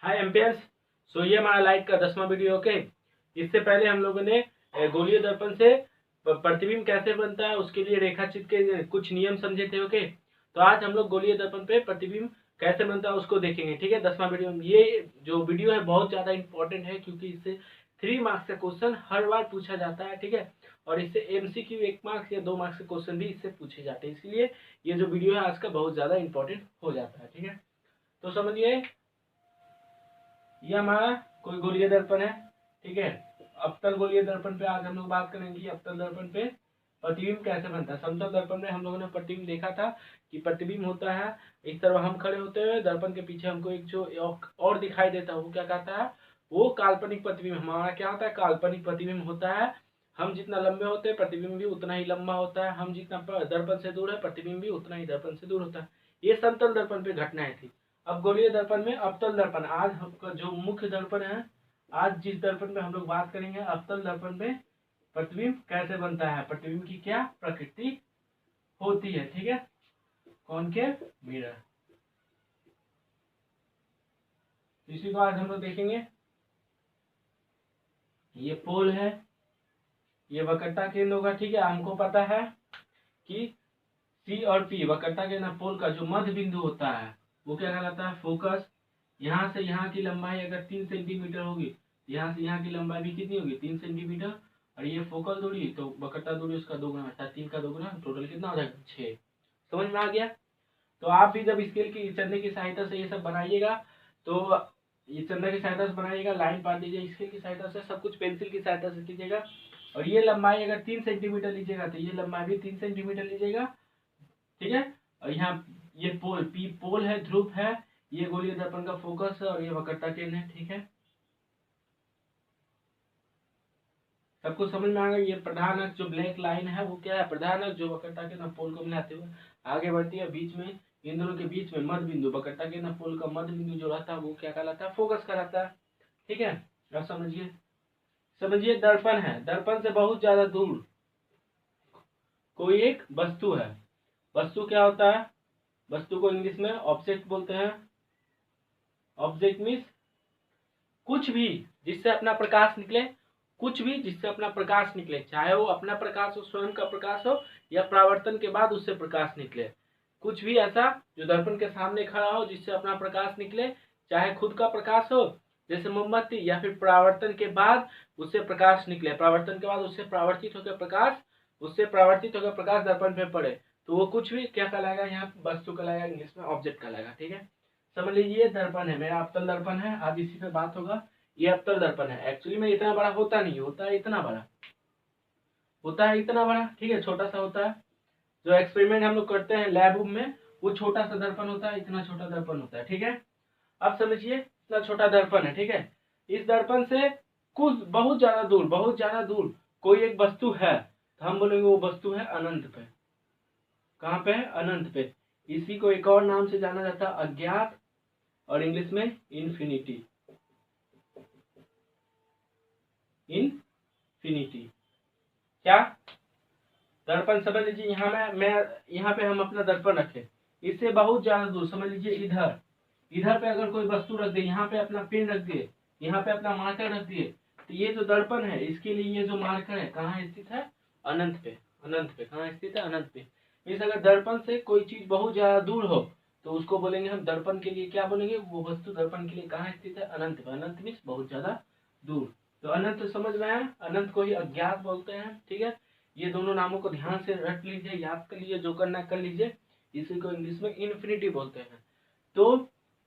हाय amperes. सो ये हमारा light का 10वां वीडियो। ओके, इससे पहले हम लोगों ने गोलीय दर्पण से प्रतिबिंब कैसे बनता है उसके लिए रेखाचित्र के कुछ नियम समझे थे। ओके, तो आज हम लोग गोलीय दर्पण पे प्रतिबिंब कैसे बनता है उसको देखेंगे। ठीक है, 10वां वीडियो में ये जो वीडियो है बहुत ज़्यादा इंपॉर्टेंट है क्योंकि इससे 3 मार्क्स का क्वेश्चन हर बार पूछा जाता है। ठीक है, और इससे MCQ 1 मार्क्स या 2 मार्क्स के क्वेश्चन भी इससे पूछे जाते हैं, इसलिए ये जो वीडियो है आज का बहुत ज़्यादा इंपॉर्टेंट हो जाता है। ठीक है, तो समझिए ये हमारा कोई गोलीय दर्पण है। ठीक है, अवतल गोलीय दर्पण पे आज हम लोग बात करेंगे। अवतल दर्पण पे प्रतिबिंब कैसे बनता है। समतल दर्पण में हम लोगों ने प्रतिबिंब देखा था कि प्रतिबिंब होता है इस तरह हम खड़े होते हुए, दर्पण के पीछे हमको एक जो और दिखाई देता है वो क्या कहता है, वो काल्पनिक प्रतिबिंब। हमारा क्या होता है, काल्पनिक प्रतिबिंब होता है। हम जितना लंबे होते हैं प्रतिबिंब भी उतना ही लंबा होता है, हम जितना दर्पण से दूर है प्रतिबिंब भी उतना ही दर्पण से दूर होता है। ये समतल दर्पण पे घटनाएं थी। अब गोलीय दर्पण में अवतल दर्पण, आज हमका जो मुख्य दर्पण है, आज जिस दर्पण पे हम लोग बात करेंगे अवतल दर्पण में प्रतिबिंब कैसे बनता है, प्रतिबिंब की क्या प्रकृति होती है। ठीक है, कॉनकेव मिरर, इसी को आज हम लोग देखेंगे। ये पोल है, ये वक्रता केंद्र होगा। ठीक है, हमको पता है कि C और P वक्रता केंद्र पोल का जो मध्य बिंदु होता है वो क्या कहलाता है, फोकस। यहाँ से यहाँ की लंबाई अगर 3 सेंटीमीटर होगी, यहाँ से यहाँ की लंबाई भी कितनी होगी, 3 सेंटीमीटर। और ये फोकल दूरी, तो वक्रता दूरी उसका 2 गुना होता है, 3 का 2 गुना, टोटल कितना हो जाएगा, 6। समझ में आ गया। तो आप भी जब स्केल की चंदे की सहायता से ये सब बनाइएगा, तो ये चंदा की सहायता से बनाइएगा, लाइन पार दीजिए स्केल की सहायता से, सब कुछ पेंसिल की सहायता से कीजिएगा। और ये लंबाई अगर 3 सेंटीमीटर लीजिएगा तो ये लंबाई भी 3 सेंटीमीटर लीजिएगा। ठीक है, और यहाँ ये पोल P पोल है, ध्रुव है, ये गोलीय दर्पण का फोकस है और ये वक्रता केंद्र है। ठीक है, सबको समझ में आ गया। ये प्रधान अक्ष जो ब्लैक लाइन है वो क्या है, प्रधान अक्ष जो वक्रता केंद्र पोल को मिलाते हुए आगे बढ़ती है। बीच में इन दोनों के बीच में मध्य बिंदु, वक्रता केंद्र पोल का मध्य बिंदु जो रहता है वो क्या कहलाता है, फोकस कहलाता है। ठीक है, अब समझिए। समझिए दर्पण है, दर्पण से बहुत ज्यादा दूर कोई एक वस्तु है। वस्तु क्या होता है, वस्तु को इंग्लिश में ऑब्जेक्ट बोलते हैं। ऑब्जेक्ट मीन्स कुछ भी जिससे अपना प्रकाश निकले, कुछ भी जिससे अपना प्रकाश निकले, चाहे वो अपना प्रकाश हो, स्वयं का प्रकाश हो, या परावर्तन के बाद उससे प्रकाश निकले। कुछ भी ऐसा जो दर्पण के सामने खड़ा हो जिससे अपना प्रकाश निकले, चाहे खुद का प्रकाश हो जैसे मोमबत्ती, या फिर परावर्तन के बाद उससे प्रकाश निकले, परावर्तन के बाद उससे परावर्तित होकर प्रकाश दर्पण पे पड़े, तो वो कुछ भी क्या कहलाएगा, यहाँ वस्तु कहलाएगा, इंग्लिश में ऑब्जेक्ट कहलाएगा। ठीक है, समझ लीजिए दर्पण है, मेरा अवतल दर्पण है, आज इसी पे बात होगा। ये अवतल दर्पण है, एक्चुअली में इतना बड़ा होता नहीं, होता है इतना बड़ा, होता है इतना बड़ा। ठीक है, छोटा सा होता है। जो एक्सपेरिमेंट हम लोग करते हैं लैब में, वो छोटा सा दर्पण होता है, इतना छोटा दर्पण होता है। ठीक है, अब समझिए इतना छोटा दर्पण है। ठीक है, इस दर्पण से कुछ बहुत ज्यादा दूर कोई एक वस्तु है, तो हम बोलेंगे वो वस्तु है अनंत पे। कहाँ पे है, अनंत पे। इसी को एक और नाम से जाना जाता है अज्ञात, और इंग्लिश में इन्फिनिटी। इन्फिनिटी क्या, दर्पण समझ लीजिए। यहाँ मैं यहाँ पे हम अपना दर्पण रखें, इससे बहुत ज्यादा दूर, समझ लीजिए इधर, इधर पे अगर कोई वस्तु रख दे, यहाँ पे अपना पेन रख दिए, यहाँ पे अपना मार्कर रख दिए, तो ये जो दर्पण है इसके लिए ये जो मार्कर है कहाँ स्थित है, अनंत पे। अनंत पे कहाँ स्थित है, अनंत पे। मीन्स अगर दर्पण से कोई चीज बहुत ज्यादा दूर हो तो उसको बोलेंगे हम दर्पण के लिए क्या बोलेंगे, वो वस्तु दर्पण के लिए कहाँ स्थित है, अनंत पे। अनंत मीन्स बहुत ज्यादा दूर। तो अनंत समझ में आया, अनंत को ही अज्ञात बोलते हैं। ठीक है, ये दोनों नामों को ध्यान से रख लीजिए, याद कर लीजिए, जो करना कर लीजिए। इसी को इंग्लिश में इन्फिनिटी बोलते हैं। तो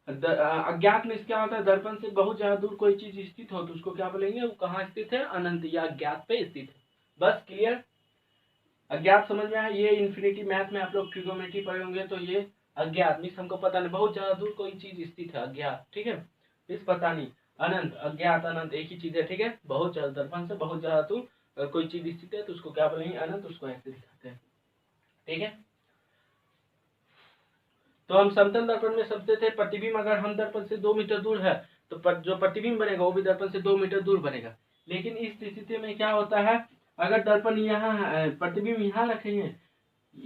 अज्ञात में क्या होता है, दर्पण से बहुत ज्यादा दूर कोई चीज स्थित हो तो उसको क्या बोलेंगे, वो कहाँ स्थित है, अनंत या अज्ञात पे स्थित है। बस क्लियर, अज्ञात समझ में आया। ये इन्फिनिटी मैथ में आप लोग ट्रिगोनोमेट्री पढ़े होंगे, तो ये अज्ञात मीन्स हमको पता नहीं, बहुत ज्यादा दूर कोई चीज स्थित है, अज्ञात। ठीक है, इस पता नहीं, अनंत अज्ञात अनंत एक ही चीज है। ठीक है, बहुत ज्यादा दर्पण से बहुत ज्यादा दूर अगर कोई चीज स्थित है तो उसको क्या बोलेंगे, अनंत, उसको ऐसे दिखाते हैं। ठीक है, तो हम समतल दर्पण में समझते थे प्रतिबिंब अगर हम दर्पण से 2 मीटर दूर है तो जो प्रतिबिंब बनेगा वो भी दर्पण से 2 मीटर दूर बनेगा। लेकिन इस स्थिति में क्या होता है, अगर दर्पण यहाँ प्रतिबिंब यहाँ रखेंगे,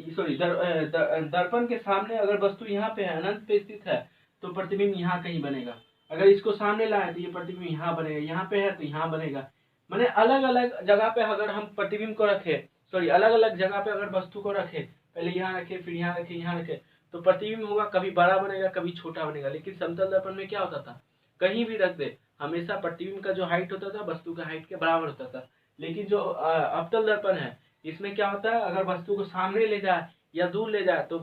सॉरी दर्पण के सामने अगर वस्तु यहाँ पे है, अनंत पे स्थित है, तो प्रतिबिंब यहाँ कहीं बनेगा। अगर इसको सामने लाए तो ये प्रतिबिंब यहाँ बनेगा, यहाँ पे है तो यहाँ बनेगा। माने अलग अलग जगह पे अगर हम प्रतिबिंब को रखे, सॉरी अलग अलग जगह पे अगर वस्तु को रखे, पहले यहाँ रखे फिर यहाँ रखे यहाँ रखे, तो प्रतिबिंब होगा, कभी बड़ा बनेगा कभी छोटा बनेगा। लेकिन समतल दर्पण में क्या होता था, कहीं भी रख दे हमेशा प्रतिबिंब का जो हाइट होता था वस्तु के हाइट के बराबर होता था। लेकिन जो अवतल दर्पण है इसमें क्या होता है, अगर वस्तु को सामने ले जाए या दूर ले जाए तो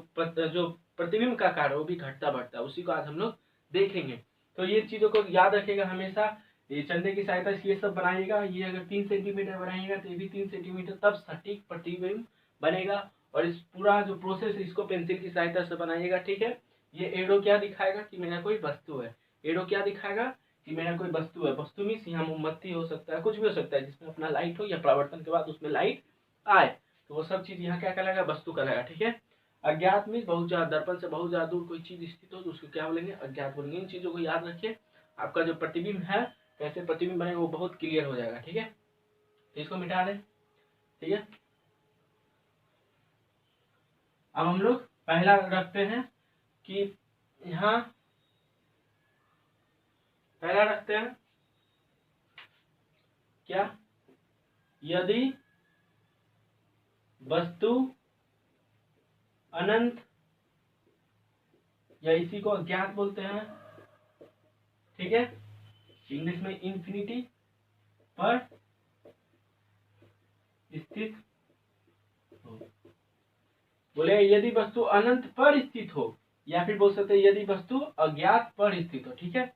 जो प्रतिबिंब का आकार है वो भी घटता बढ़ता है। उसी को आज हम लोग देखेंगे। तो ये चीजों को याद रखेगा हमेशा। ये चंदे की सहायता से ये सब बनाइएगा। ये अगर 3 सेंटीमीटर बनाइएगा तो ये भी 3 सेंटीमीटर, तब सटीक प्रतिबिंब बनेगा। और इस पूरा जो प्रोसेस है इसको पेंसिल की सहायता से बनाइएगा, ठीक है। ये एरो क्या दिखाएगा कि मेरा कोई वस्तु है, एरो क्या दिखाएगा कि मेरा कोई वस्तु है। वस्तु मीन्स यहाँ मोमबत्ती हो सकता है, कुछ भी हो सकता है जिसमें अपना लाइट हो या परावर्तन के बाद उसमें लाइट आए, तो वो सब चीज यहाँ क्या कहलाएगा, वस्तु कहलाएगा, ठीक है। अज्ञात मीन्स बहुत ज्यादा, दर्पण से बहुत ज्यादा दूर कोई चीज स्थित हो तो उसको क्या बोलेंगे, अज्ञात बोलेंगे। इन चीजों को याद रखिए, आपका जो प्रतिबिंब है कैसे प्रतिबिंब बनेगा वो बहुत क्लियर हो जाएगा, ठीक है। तो इसको मिटा दें, ठीक है। अब हम लोग पहला रखते हैं कि यहाँ पहला रखते हैं क्या, यदि वस्तु अनंत या इसी को अज्ञात बोलते हैं, ठीक है, इंग्लिश में इंफिनिटी पर स्थित हो। बोले यदि वस्तु अनंत पर स्थित हो, या फिर बोल सकते हैं यदि वस्तु अज्ञात पर स्थित हो, ठीक है।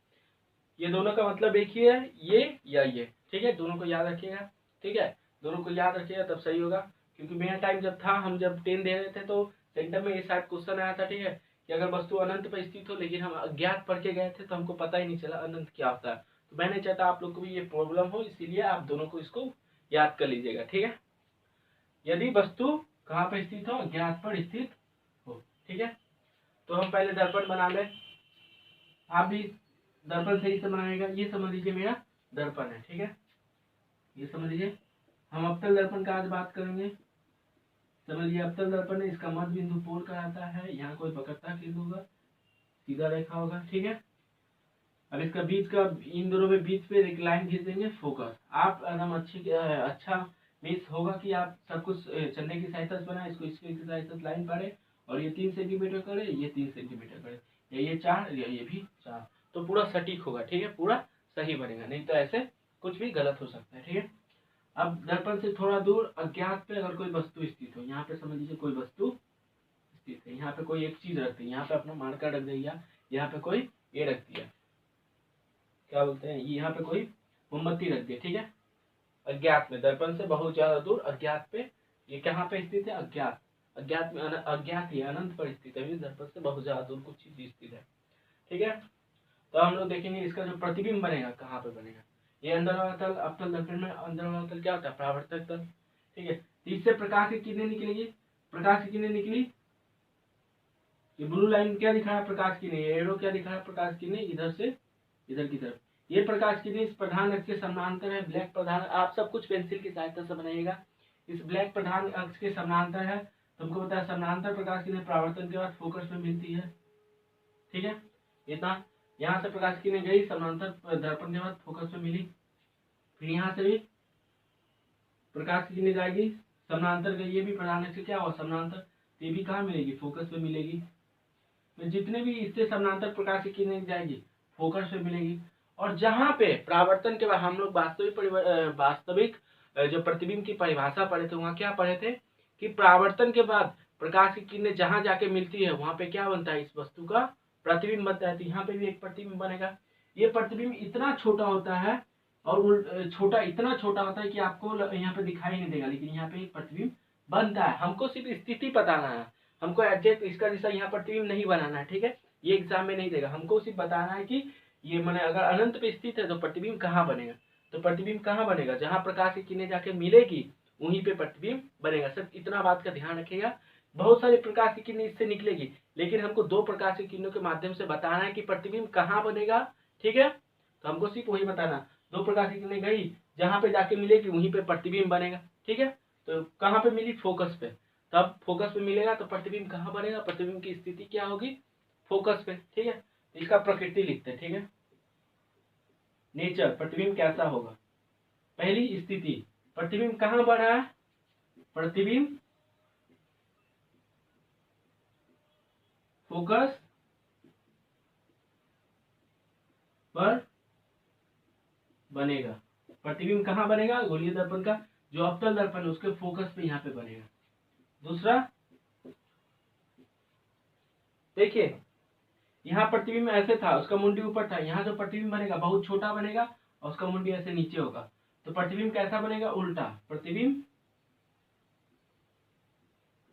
ये दोनों का मतलब एक ही है, ये या ये, ठीक है। दोनों को याद रखिएगा, ठीक है, दोनों को याद रखिएगा तब सही होगा। क्योंकि मेरा टाइम जब था, हम जब 10 दे रहे थे तो सेंटर में ये शायद क्वेश्चन आया था, ठीक है, कि अगर वस्तु अनंत पर स्थित हो लेकिन हम अज्ञात पढ़ के गए थे तो हमको पता ही नहीं चला अनंत क्या होता है। तो मैं नहीं चाहता आप लोग को भी ये प्रॉब्लम हो, इसीलिए आप दोनों को इसको याद कर लीजिएगा, ठीक है। यदि वस्तु कहाँ पर स्थित हो, अज्ञात पर स्थित हो, ठीक है। तो हम पहले दर्पण बना लें, आप भी दर्पण सही से बनाएगा। ये समझ लीजिए मेरा दर्पण है, ठीक है, ये समझ लीजिए। हम अवतल दर्पण का आज बात करेंगे। समझिए अवतल दर्पण है, इसका मध्य बिंदु पोल कहलाता है। यहाँ कोई वक्रता खींच होगा, सीधा रेखा होगा, ठीक है। अब इसका बीच का, इन दोनों में बीच पे एक लाइन खींच देंगे, फोकस। आप एकदम अच्छा मीन्स होगा कि आप सब कुछ चंदे की सहायता से बनाए, इसको इसकी सहायता से लाइन पड़े और ये 3 सेंटीमीटर करे, ये 3 सेंटीमीटर करे, या ये 4 या ये भी 4, तो पूरा सटीक होगा, ठीक है, पूरा सही बनेगा। नहीं तो ऐसे कुछ भी गलत हो सकता है, ठीक है। अब दर्पण से थोड़ा दूर अज्ञात पे अगर कोई वस्तु स्थित हो, यहाँ पे समझ लीजिए कोई वस्तु स्थित है, यहाँ पे कोई एक चीज रख दी, यहाँ पे अपना मार्कर रख दिया, यहाँ पे कोई ये रख दिया, क्या बोलते हैं, यहाँ पे कोई मोमबत्ती रख दिया, ठीक है। अज्ञात में, दर्पण से बहुत ज्यादा दूर अज्ञात पे, ये कहाँ पे स्थित है, अज्ञात, अज्ञात में अज्ञात ही अनंत पर स्थित है, दर्पण से बहुत ज्यादा दूर कुछ चीज स्थित है, ठीक है। तो हम लोग देखेंगे इसका जो प्रतिबिंब बनेगा कहाँ पे बनेगा। ये अंदर वाला तल, अवतल दर्पण में अंदर वाला तल क्या होता है, परावर्तक तल, ठीक है। इससे प्रकाश की किरणें निकलेगी, प्रकाश की किरणें निकली, ये ब्लू लाइन क्या दिखा रहा है, प्रकाश किरणें, एरो क्या दिखा रहा है, प्रकाश किरणें इधर से इधर की तरफ। ये प्रकाश किरणें इस प्रधान अक्ष के समानांतर है, ब्लैक प्रधान, आप सब कुछ पेंसिल की सहायता से बनाइएगा। इस ब्लैक प्रधान अक्ष के समानांतर है, तुमको पता है समानांतर प्रकाश किरणें परावर्तन के बाद फोकस में मिलती है, ठीक है। इतना यहाँ से प्रकाश किरणें गई समानांतर दर्पण के बाद फोकस में मिली, फिर यहाँ से भी प्रकाश की किरणें जाएगी समानांतर गई, ये भी प्रधान अक्ष से क्या हुआ समानांतर, ये भी कहाँ मिलेगी, फोकस में मिलेगी। तो जितने भी इससे समानांतर प्रकाश की किरणें जाएगी फोकस में मिलेगी। और जहाँ पे परावर्तन के बाद हम लोग वास्तविक जो प्रतिबिंब की परिभाषा पढ़े थे, वहाँ क्या पढ़े थे कि परावर्तन के बाद प्रकाश की किरणें जहाँ जाके मिलती है वहाँ पे क्या बनता है, इस वस्तु का प्रतिबिंब बनता है। तो यहाँ पे भी एक प्रतिबिंब बनेगा। ये प्रतिबिंब इतना छोटा होता है और छोटा इतना छोटा होता है कि आपको यहाँ पे दिखाई नहीं देगा, लेकिन यहाँ पे एक प्रतिबिंब बनता है। हमको सिर्फ स्थिति बताना है, हमको एग्जैक्ट इसका जैसा यहाँ प्रतिबिंब नहीं बनाना है, ठीक है। ये एग्जाम में नहीं देगा, हमको सिर्फ बताना है कि ये मैंने अगर अनंत पे स्थित है तो प्रतिबिंब कहाँ बनेगा। तो प्रतिबिंब कहाँ बनेगा, जहाँ प्रकाश की किरणें जाके मिलेगी वहीं पे प्रतिबिंब बनेगा। सिर्फ इतना बात का ध्यान रखिएगा। बहुत सारे प्रकाश की किरणें इससे निकलेगी, लेकिन हमको 2 प्रकाश की किरणों के माध्यम से बताना है कि प्रतिबिंब कहाँ बनेगा, ठीक है। तो हमको सिर्फ वही बताना, 2 प्रकाश की किरणें गई जहाँ पे जाके मिलेगी वहीं पे प्रतिबिंब बनेगा, ठीक है। तो कहाँ पे मिली, फोकस पे, तब फोकस पे मिलेगा तो प्रतिबिंब कहाँ बनेगा, प्रतिबिंब की स्थिति क्या होगी, फोकस पे, ठीक है। इसका प्रकृति लिखते हैं, ठीक है। नेचर, प्रतिबिंब कैसा होगा। पहली स्थिति, प्रतिबिंब कहाँ बन रहा है, प्रतिबिंब फोकस पर बनेगा। प्रतिबिंब कहाँ बनेगा, गोलीय दर्पण का जो अवतल दर्पण है उसके फोकस पे यहाँ पे बनेगा। दूसरा देखिए, यहाँ प्रतिबिंब ऐसे था, उसका मुंडी ऊपर था, यहाँ जो प्रतिबिंब बनेगा बहुत छोटा बनेगा और उसका मुंडी ऐसे नीचे होगा, तो प्रतिबिंब कैसा बनेगा, उल्टा। प्रतिबिंब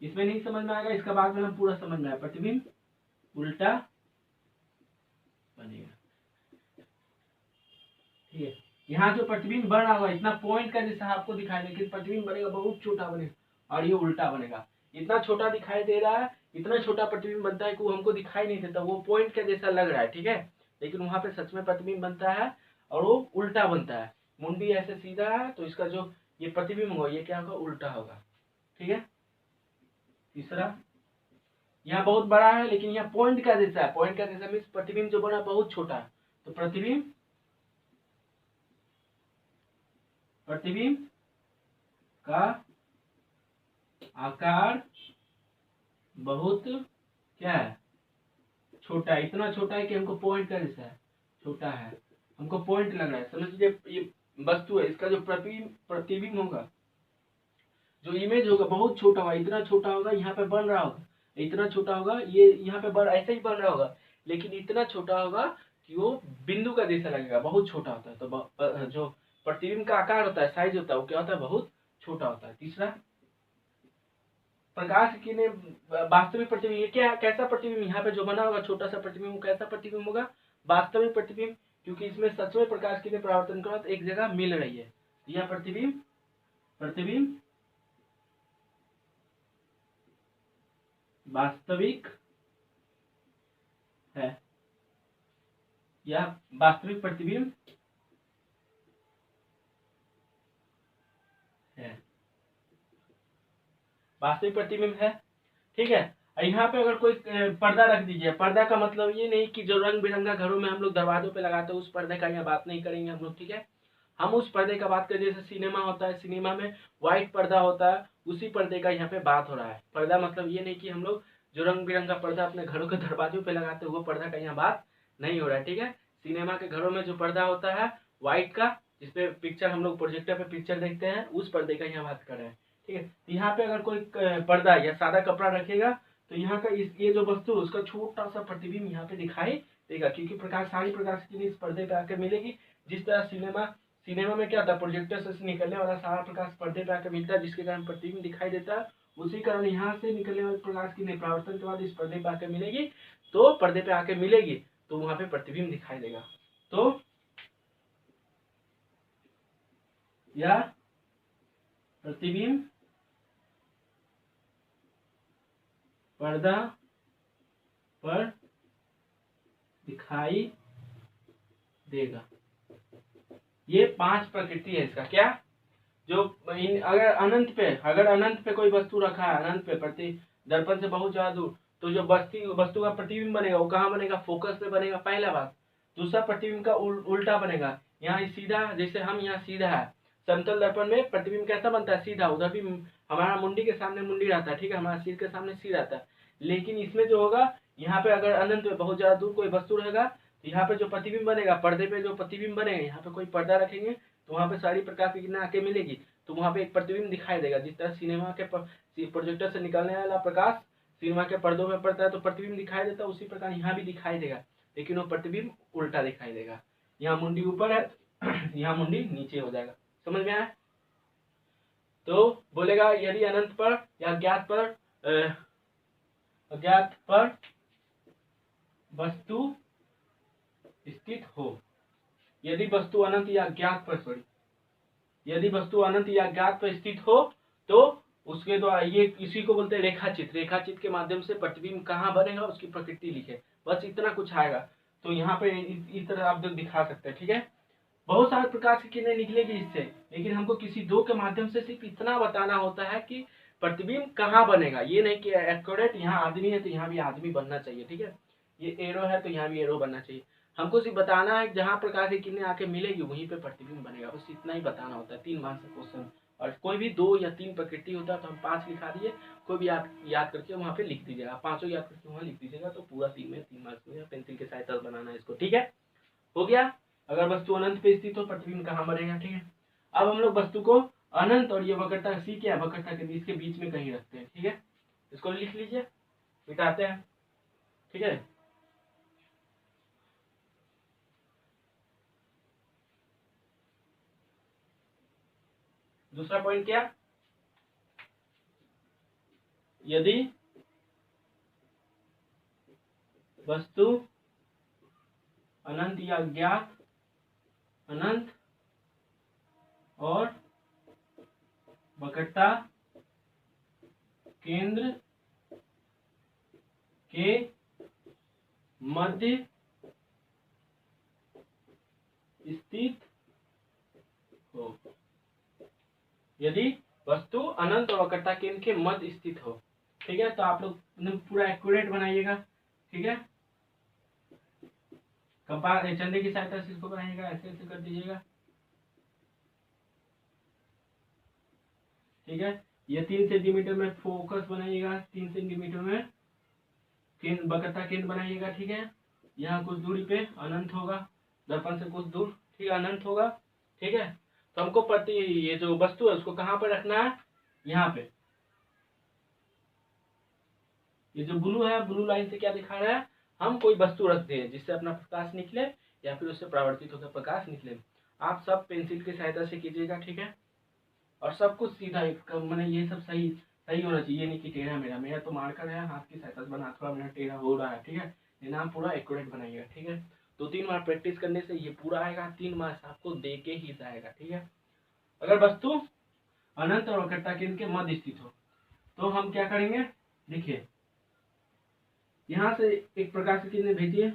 इसमें नहीं समझ में आएगा, इसका बाद में हम पूरा समझ में आया, प्रतिबिंब उल्टा बनेगा। ठीक है, यहाँ जो प्रतिबिंब बन रहा होगा इतना पॉइंट का जैसा आपको दिखाई दे, लेकिन प्रतिबिंब बनेगा बहुत छोटा बनेगा और ये उल्टा बनेगा। इतना छोटा दिखाई दे रहा है, इतना छोटा प्रतिबिंब बनता है कि वो हमको दिखाई नहीं देता, वो पॉइंट का जैसा लग रहा है, ठीक है, लेकिन वहां पे सच में प्रतिबिंब बनता है और वो उल्टा बनता है। मुंडी ऐसे सीधा है तो इसका जो ये प्रतिबिंब होगा ये क्या होगा, उल्टा होगा। ठीक है, तीसरा, यहाँ बहुत बड़ा है लेकिन यहाँ पॉइंट का जैसा है, पॉइंट का जैसा मीन्स प्रतिबिंब जो बना बहुत छोटा है, तो प्रतिबिंब का आकार बहुत क्या है, छोटा है, इतना छोटा है कि हमको पॉइंट का जैसा है, छोटा है, हमको पॉइंट लग रहा है। समझ लीजिए ये वस्तु है, इसका जो प्रतिबिंब होगा, जो इमेज होगा बहुत छोटा होगा, इतना छोटा होगा, यहाँ पे बन रहा होगा इतना छोटा होगा, ये यहाँ पे बन ऐसे ही बन रहा होगा, लेकिन इतना छोटा होगा कि वो बिंदु का जैसा लगेगा, बहुत छोटा होता है। तो जो प्रतिबिंब का आकार होता है, साइज होता है, वो क्या होता है, बहुत छोटा होता है। तीसरा, प्रकाश की किरणें वास्तविक प्रतिबिंब, ये क्या कैसा प्रतिबिंब, यहाँ पे जो बना होगा छोटा सा प्रतिबिंब कैसा प्रतिबिंब होगा, वास्तविक प्रतिबिंब, क्योंकि इसमें सच में प्रकाश की किरणें परावर्तन के बाद एक जगह मिल रही है, यह प्रतिबिंब वास्तविक है, यह वास्तविक प्रतिबिंब है, वास्तविक प्रतिबिंब है। ठीक है, यहाँ पे अगर कोई पर्दा रख दीजिए, पर्दा का मतलब ये नहीं कि जो रंग बिरंगा घरों में हम लोग दरवाजों पे लगाते हैं उस पर्दे का यहाँ बात नहीं करेंगे हम लोग। ठीक है, हम उस पर्दे का बात करें, जैसे सिनेमा होता है, सिनेमा में व्हाइट पर्दा होता है, उसी पर्दे का यहाँ पे बात हो रहा है। पर्दा मतलब ये नहीं कि हम लोग जो रंग बिरंगा पर्दा अपने घरों के दरवाजों पे लगाते हैं वो पर्दा का यहाँ बात नहीं हो रहा है। ठीक है, सिनेमा के घरों में जो पर्दा होता है व्हाइट का, जिसपे पिक्चर हम लोग प्रोजेक्टर पे पिक्चर देखते हैं, उस पर्दे का यहाँ बात कर रहे हैं। ठीक है, यहाँ पे अगर कोई पर्दा या सादा कपड़ा रखेगा तो यहाँ का ये जो वस्तु उसका छोटा सा प्रतिबिंब यहाँ पे दिखाई देगा, क्योंकि सारी प्रकाश की इस पर्दे पे आकर मिलेगी। जिस तरह सिनेमा में क्या था, प्रोजेक्टर से निकलने वाला सारा प्रकाश पर्दे पे आकर मिलता है, जिसके कारण प्रतिबिंब दिखाई देता है, उसी कारण यहाँ से निकलने वाले प्रकाश की परावर्तन के बाद इस पर्दे पे आकर मिलेगी, तो पर्दे पे आकर मिलेगी तो वहां पे प्रतिबिंब दिखाई देगा। तो यह प्रतिबिंब पर्दा पर दिखाई देगा। ये 5 प्रकृति है इसका। क्या, जो अगर अनंत पे कोई वस्तु रखा है, अनंत पे प्रति दर्पण से बहुत ज्यादा दूर, तो जो वस्तु का प्रतिबिंब बनेगा वो कहाँ बनेगा, फोकस पे बनेगा, पहला बात। दूसरा, प्रतिबिंब का उल्टा बनेगा, यहाँ सीधा, जैसे हम यहाँ सीधा है, समतल दर्पण में प्रतिबिंब कैसा बनता है, सीधा, उधर भी हमारा मुंडी के सामने मुंडी रहता है, ठीक है, हमारा सिर के सामने सिर रहता है, लेकिन इसमें जो होगा, यहाँ पे अगर अनंत में बहुत ज्यादा दूर कोई वस्तु रहेगा तो यहाँ पे जो प्रतिबिंब बनेगा, पर्दे पे जो प्रतिबिंब बनेगा, यहाँ पे कोई पर्दा रखेंगे तो वहाँ पे सारी प्रकाश की किरणें आके मिलेगी, तो वहाँ पे एक प्रतिबिंब दिखाई देगा। जिस तरह सिनेमा के प्रोजेक्टर से निकलने वाला प्रकाश सिनेमा के पर्दों में पड़ता है तो प्रतिबिंब दिखाई देता है, उसी प्रकार यहाँ भी दिखाई देगा, लेकिन वो प्रतिबिंब उल्टा दिखाई देगा। यहाँ मुंडी ऊपर है, यहाँ मुंडी नीचे हो जाएगा। समझ में आया? तो बोलेगा यदि अनंत पर या अज्ञात पर वस्तु स्थित हो, यदि वस्तु अनंत या अज्ञात पर यदि वस्तु अनंत या अज्ञात पर स्थित हो तो उसके द्वारा, ये इसी को बोलते हैं रेखाचित्र। रेखाचित्र के माध्यम से प्रतिबिंब कहाँ बनेगा उसकी प्रकृति लिखे, बस इतना कुछ आएगा। तो यहाँ पे इस तरह आप लोग दिखा सकते हैं। ठीक है, बहुत सारे प्रकाश की किरणें निकलेगी इससे, लेकिन हमको किसी दो के माध्यम से सिर्फ इतना बताना होता है कि प्रतिबिंब कहाँ बनेगा, ये नहीं कि एक्यूरेट यहाँ आदमी है तो यहाँ भी आदमी बनना चाहिए। ठीक है, ये एरो है तो यहाँ भी एरो बनना चाहिए। हमको सिर्फ बताना है जहाँ प्रकाश की किरणें आके मिलेगी वहीं पे प्रतिबिंब बनेगा, बस इतना ही बताना होता है। 3 मार्क्स का क्वेश्चन, और कोई भी 2 या 3 प्रकृति होता है तो हम 5 लिखा दिए, कोई भी आप याद करके वहाँ पे लिख दीजिएगा, पाँचों याद करके वहाँ लिख दीजिएगा, तो पूरा 3 में 3 मार्क्स में पेंसिल के सहायता से बनाना है इसको, ठीक है, हो गया। अगर वस्तु अनंत पे स्थित हो प्रतिबिंब कहाँ बनेगा, ठीक है। अब हम लोग वस्तु को अनंत और ये वक्रता सी क्या है वक्रता के इसके बीच में कहीं रखते हैं, ठीक है, इसको लिख लीजिए, मिटाते हैं, ठीक है। दूसरा पॉइंट क्या, यदि वस्तु अनंत या ज्ञात अनंत और वक्रता केंद्र के मध्य स्थित हो, यदि वस्तु अनंत और वक्रता केंद्र के मध्य स्थित हो, ठीक है। तो आप लोग पूरा एक्यूरेट बनाइएगा, ठीक है, कंपास चंदे की सहायता से इसको बनाइएगा, ऐसे ऐसे कर दीजिएगा, ठीक है। ये 3 सेंटीमीटर में फोकस बनाइएगा, 3 सेंटीमीटर में केंद्र वक्रता केंद्र बनाइएगा, ठीक है। यहाँ कुछ दूरी पे अनंत होगा, दर्पण से कुछ दूर, ठीक है, अनंत होगा, ठीक है। तो हमको ये जो वस्तु है उसको कहाँ पर रखना है, यहाँ पे। ये जो ब्लू है, ब्लू लाइन से क्या दिखा रहा है, हम कोई वस्तु रखते हैं जिससे अपना प्रकाश निकले या फिर उससे परावर्तित होकर प्रकाश निकले। आप सब पेंसिल की सहायता से कीजिएगा, ठीक है, और सब कुछ सीधा मैंने ये सब सही सही होना चाहिए, नहीं कि टेढ़ा मेरा तो मार्कर है, हाथ की सहायता से बना, थोड़ा मेरा टेढ़ा हो रहा है, ठीक है, लेकिन आप पूरा एक्यूरेट बनाइएगा, ठीक है। 2-3 बार प्रैक्टिस करने से ये पूरा आएगा, 3 मार्क्स आपको दे के ही जाएगा, ठीक है। अगर वस्तु अनंत और वक्रता केंद्र के मध्य स्थित हो तो हम क्या करेंगे, देखिए, यहाँ से एक प्रकाश की किरणें भेजिए,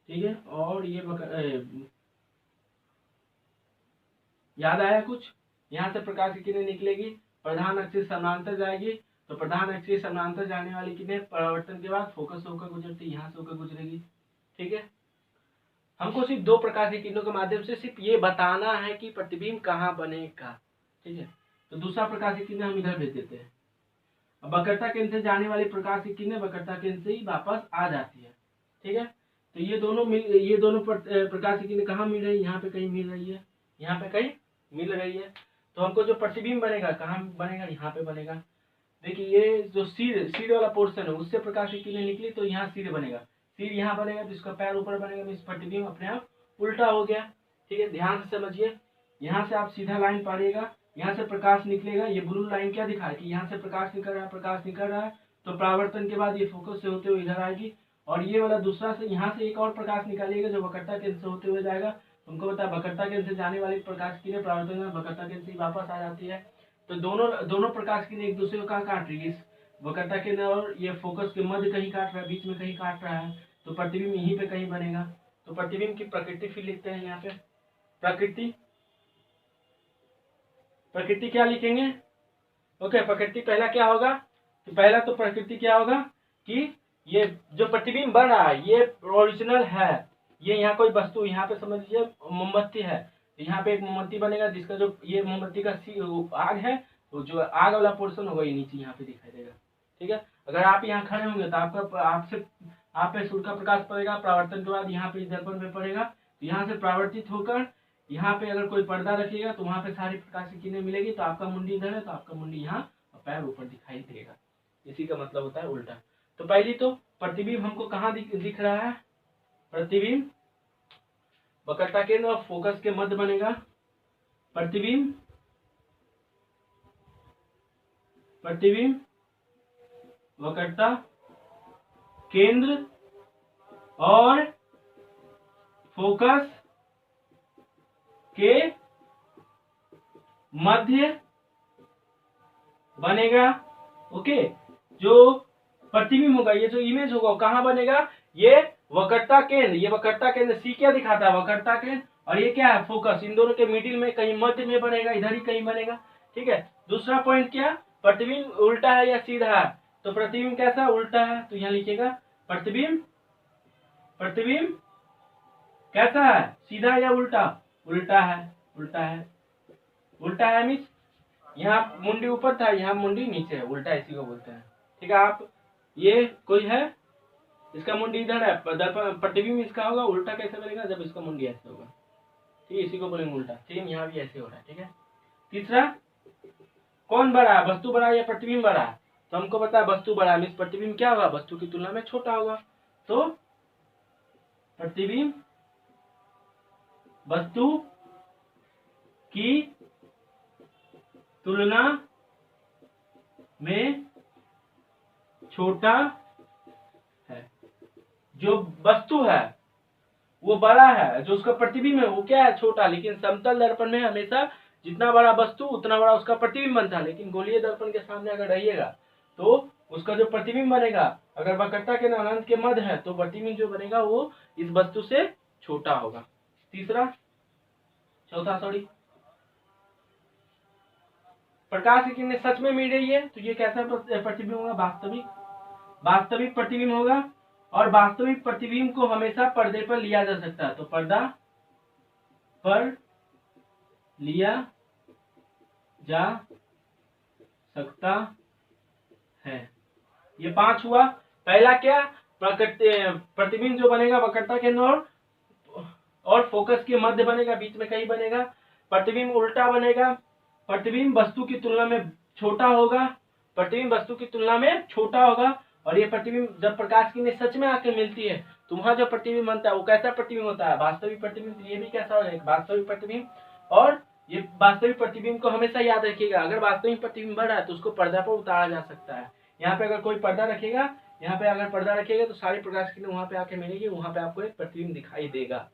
ठीक है, और ये याद आया कुछ, यहाँ से प्रकाश की किरणें निकलेगी, प्रधान अक्ष से समानांतर जाएगी, तो प्रधान अक्ष से समानांतर जाने वाली किरणें परावर्तन के बाद फोकस होकर गुजरती, यहाँ से होकर गुजरेगी, ठीक है। हमको सिर्फ 2 प्रकाश की किरणों के माध्यम से सिर्फ ये बताना है कि प्रतिबिंब कहाँ बनेगा, ठीक है। तो दूसरा प्रकाश की किरणें हम इधर भेज देते हैं। अब वक्रता केंद्र से जाने वाली प्रकाश की किरणें वक्रता केंद्र से ही वापस आ जाती है, ठीक है। तो ये दोनों प्रकाश की किरणें कहाँ मिल रही है, यहाँ पे कहीं मिल रही है, यहाँ पे कहीं मिल रही है। तो हमको जो प्रतिबिंब बनेगा कहाँ बनेगा, यहाँ पे बनेगा। देखिए ये जो सिर वाला पोर्शन है उससे प्रकाश की किरणें निकली तो यहाँ सिर बनेगा, सिर यहाँ बनेगा तो इसका पैर ऊपर बनेगा, तो इस प्रतिबिंब अपने आप उल्टा हो गया, ठीक है। ध्यान से समझिए, यहाँ से आप सीधा लाइन पाड़िएगा, यहाँ से प्रकाश निकलेगा, ये ब्लू लाइन क्या दिखा है कि यहाँ से प्रकाश निकल रहा है, तो परावर्तन के बाद ये फोकस से होते हुए इधर आएगी, और ये वाला दूसरा से यहाँ से एक और प्रकाश निकालिएगा जो वक्रता केंद्र से होते हुए जाएगा। तुमको पता है वक्रता केंद्र से जाने वाली प्रकाश की परावर्तन में वक्रता केंद्र से वापस आ जाती है, तो दोनों प्रकाश की एक दूसरे को कहाँ काट रही है, इस वक्रता केंद्र और ये फोकस के मध्य कहीं काट रहा है, बीच में कहीं काट रहा है, तो प्रतिबिंब यहीं पे कहीं बनेगा। तो प्रतिबिंब की प्रकृति फिर लिखते हैं यहाँ पे, प्रकृति क्या लिखेंगे, ओके। प्रकृति पहला क्या होगा, तो पहला तो प्रकृति क्या होगा कि ये जो प्रतिबिंब बन रहा है ये ओरिजिनल है, ये यहाँ कोई वस्तु, यहाँ पे समझ लीजिए मोमबत्ती है, तो यहाँ पे एक मोमबत्ती बनेगा जिसका जो ये मोमबत्ती का आग है, तो जो आग वाला पोर्शन होगा ये नीचे यहाँ पे दिखाई देगा, ठीक है। अगर आप यहाँ खड़े होंगे तो आप पे सूर्य का प्रकाश पड़ेगा, परावर्तन के बाद यहाँ पे दर्पण पे पड़ेगा, तो यहाँ से परावर्तित होकर यहाँ पे अगर कोई पर्दा रखिएगा तो वहां पे सारी प्रकाश की किरणें मिलेगी, तो आपका मुंडी इधर है तो आपका मुंडी यहाँ और पैर ऊपर दिखाई देगा, इसी का मतलब होता है उल्टा। तो पहली तो प्रतिबिंब हमको कहाँ दिख रहा है, प्रतिबिंब वक्रता केंद्र और फोकस के मध्य बनेगा, प्रतिबिंब वक्रता केंद्र और फोकस के मध्य बनेगा, ओके। जो प्रतिबिंब होगा, ये जो इमेज होगा कहाँ बनेगा, ये वक्रता केंद्र सी क्या दिखाता है, वक्रता केंद्र, और ये क्या है फोकस, इन दोनों के मिडिल में कहीं मध्य में बनेगा, इधर ही कहीं बनेगा, ठीक है। दूसरा पॉइंट क्या, प्रतिबिंब उल्टा है या सीधा है, तो प्रतिबिंब कैसा उल्टा है, तो यहाँ लिखिएगा प्रतिबिंब प्रतिबिंब कैसा है, सीधा या उल्टा? उल्टा है, उल्टा है, उल्टा है मीन्स यहाँ मुंडी ऊपर था, यहाँ मुंडी नीचे है, उल्टा इसी को बोलते हैं। ठीक है, आप ये कोई है, इसका मुंडी इधर है, दर्पण प्रतिबिंब इसका होगा, उल्टा कैसे बनेगा? जब इसका मुंडी ऐसे होगा। ठीक है, इसी को बोलेंगे उल्टा। सेम यहाँ भी ऐसे हो रहा है। ठीक है, तीसरा, कौन बड़ा है, वस्तु बड़ा है या प्रतिबिंब बड़ा है? तो हमको पता है वस्तु बड़ा है, मीन्स प्रतिबिंब क्या होगा? वस्तु की तुलना में छोटा होगा। तो प्रतिबिंब वस्तु की तुलना में छोटा है। जो वस्तु है वो बड़ा है, जो उसका प्रतिबिंब है वो क्या है? छोटा। लेकिन समतल दर्पण में हमेशा जितना बड़ा वस्तु उतना बड़ा उसका प्रतिबिंब बनता है। लेकिन गोलीय दर्पण के सामने अगर रहिएगा तो उसका जो प्रतिबिंब बनेगा, अगर वक्रता के अनंत के मध्य है तो प्रतिबिंब जो बनेगा वो इस वस्तु से छोटा होगा। तीसरा, चौथा सॉरी, प्रकाश की किरणें सच में मिल रही है तो ये कैसा प्रतिबिंब होगा? वास्तविक, वास्तविक प्रतिबिंब होगा। और वास्तविक प्रतिबिंब को हमेशा पर्दे पर लिया जा सकता है, तो पर्दा पर लिया जा सकता है। ये 5 हुआ। पहला क्या? प्रतिबिंब जो बनेगा वक्रता केंद्र और फोकस के मध्य बनेगा, बीच में कहीं बनेगा। प्रतिबिंब उल्टा बनेगा। प्रतिबिंब वस्तु की तुलना में छोटा होगा। प्रतिबिंब वस्तु की तुलना में छोटा होगा। और ये प्रतिबिंब जब प्रकाश की किरणें सच में आके मिलती है तो वहां जो प्रतिबिंब बनता है वो कैसा प्रतिबिंब होता है? वास्तविक प्रतिबिंब। ये भी कैसा होगा? वास्तविक प्रतिबिंब। और ये वास्तविक प्रतिबिंब को हमेशा याद रखिएगा, अगर वास्तविक प्रतिबिंब बढ़ रहा है तो उसको पर्दा पर उतारा जा सकता है। यहाँ पे अगर कोई पर्दा रखेगा, यहाँ पे अगर पर्दा रखेगा तो सारी प्रकाश की किरणें वहां पे आके मिलेगी, वहां पे आपको एक प्रतिबिंब दिखाई देगा,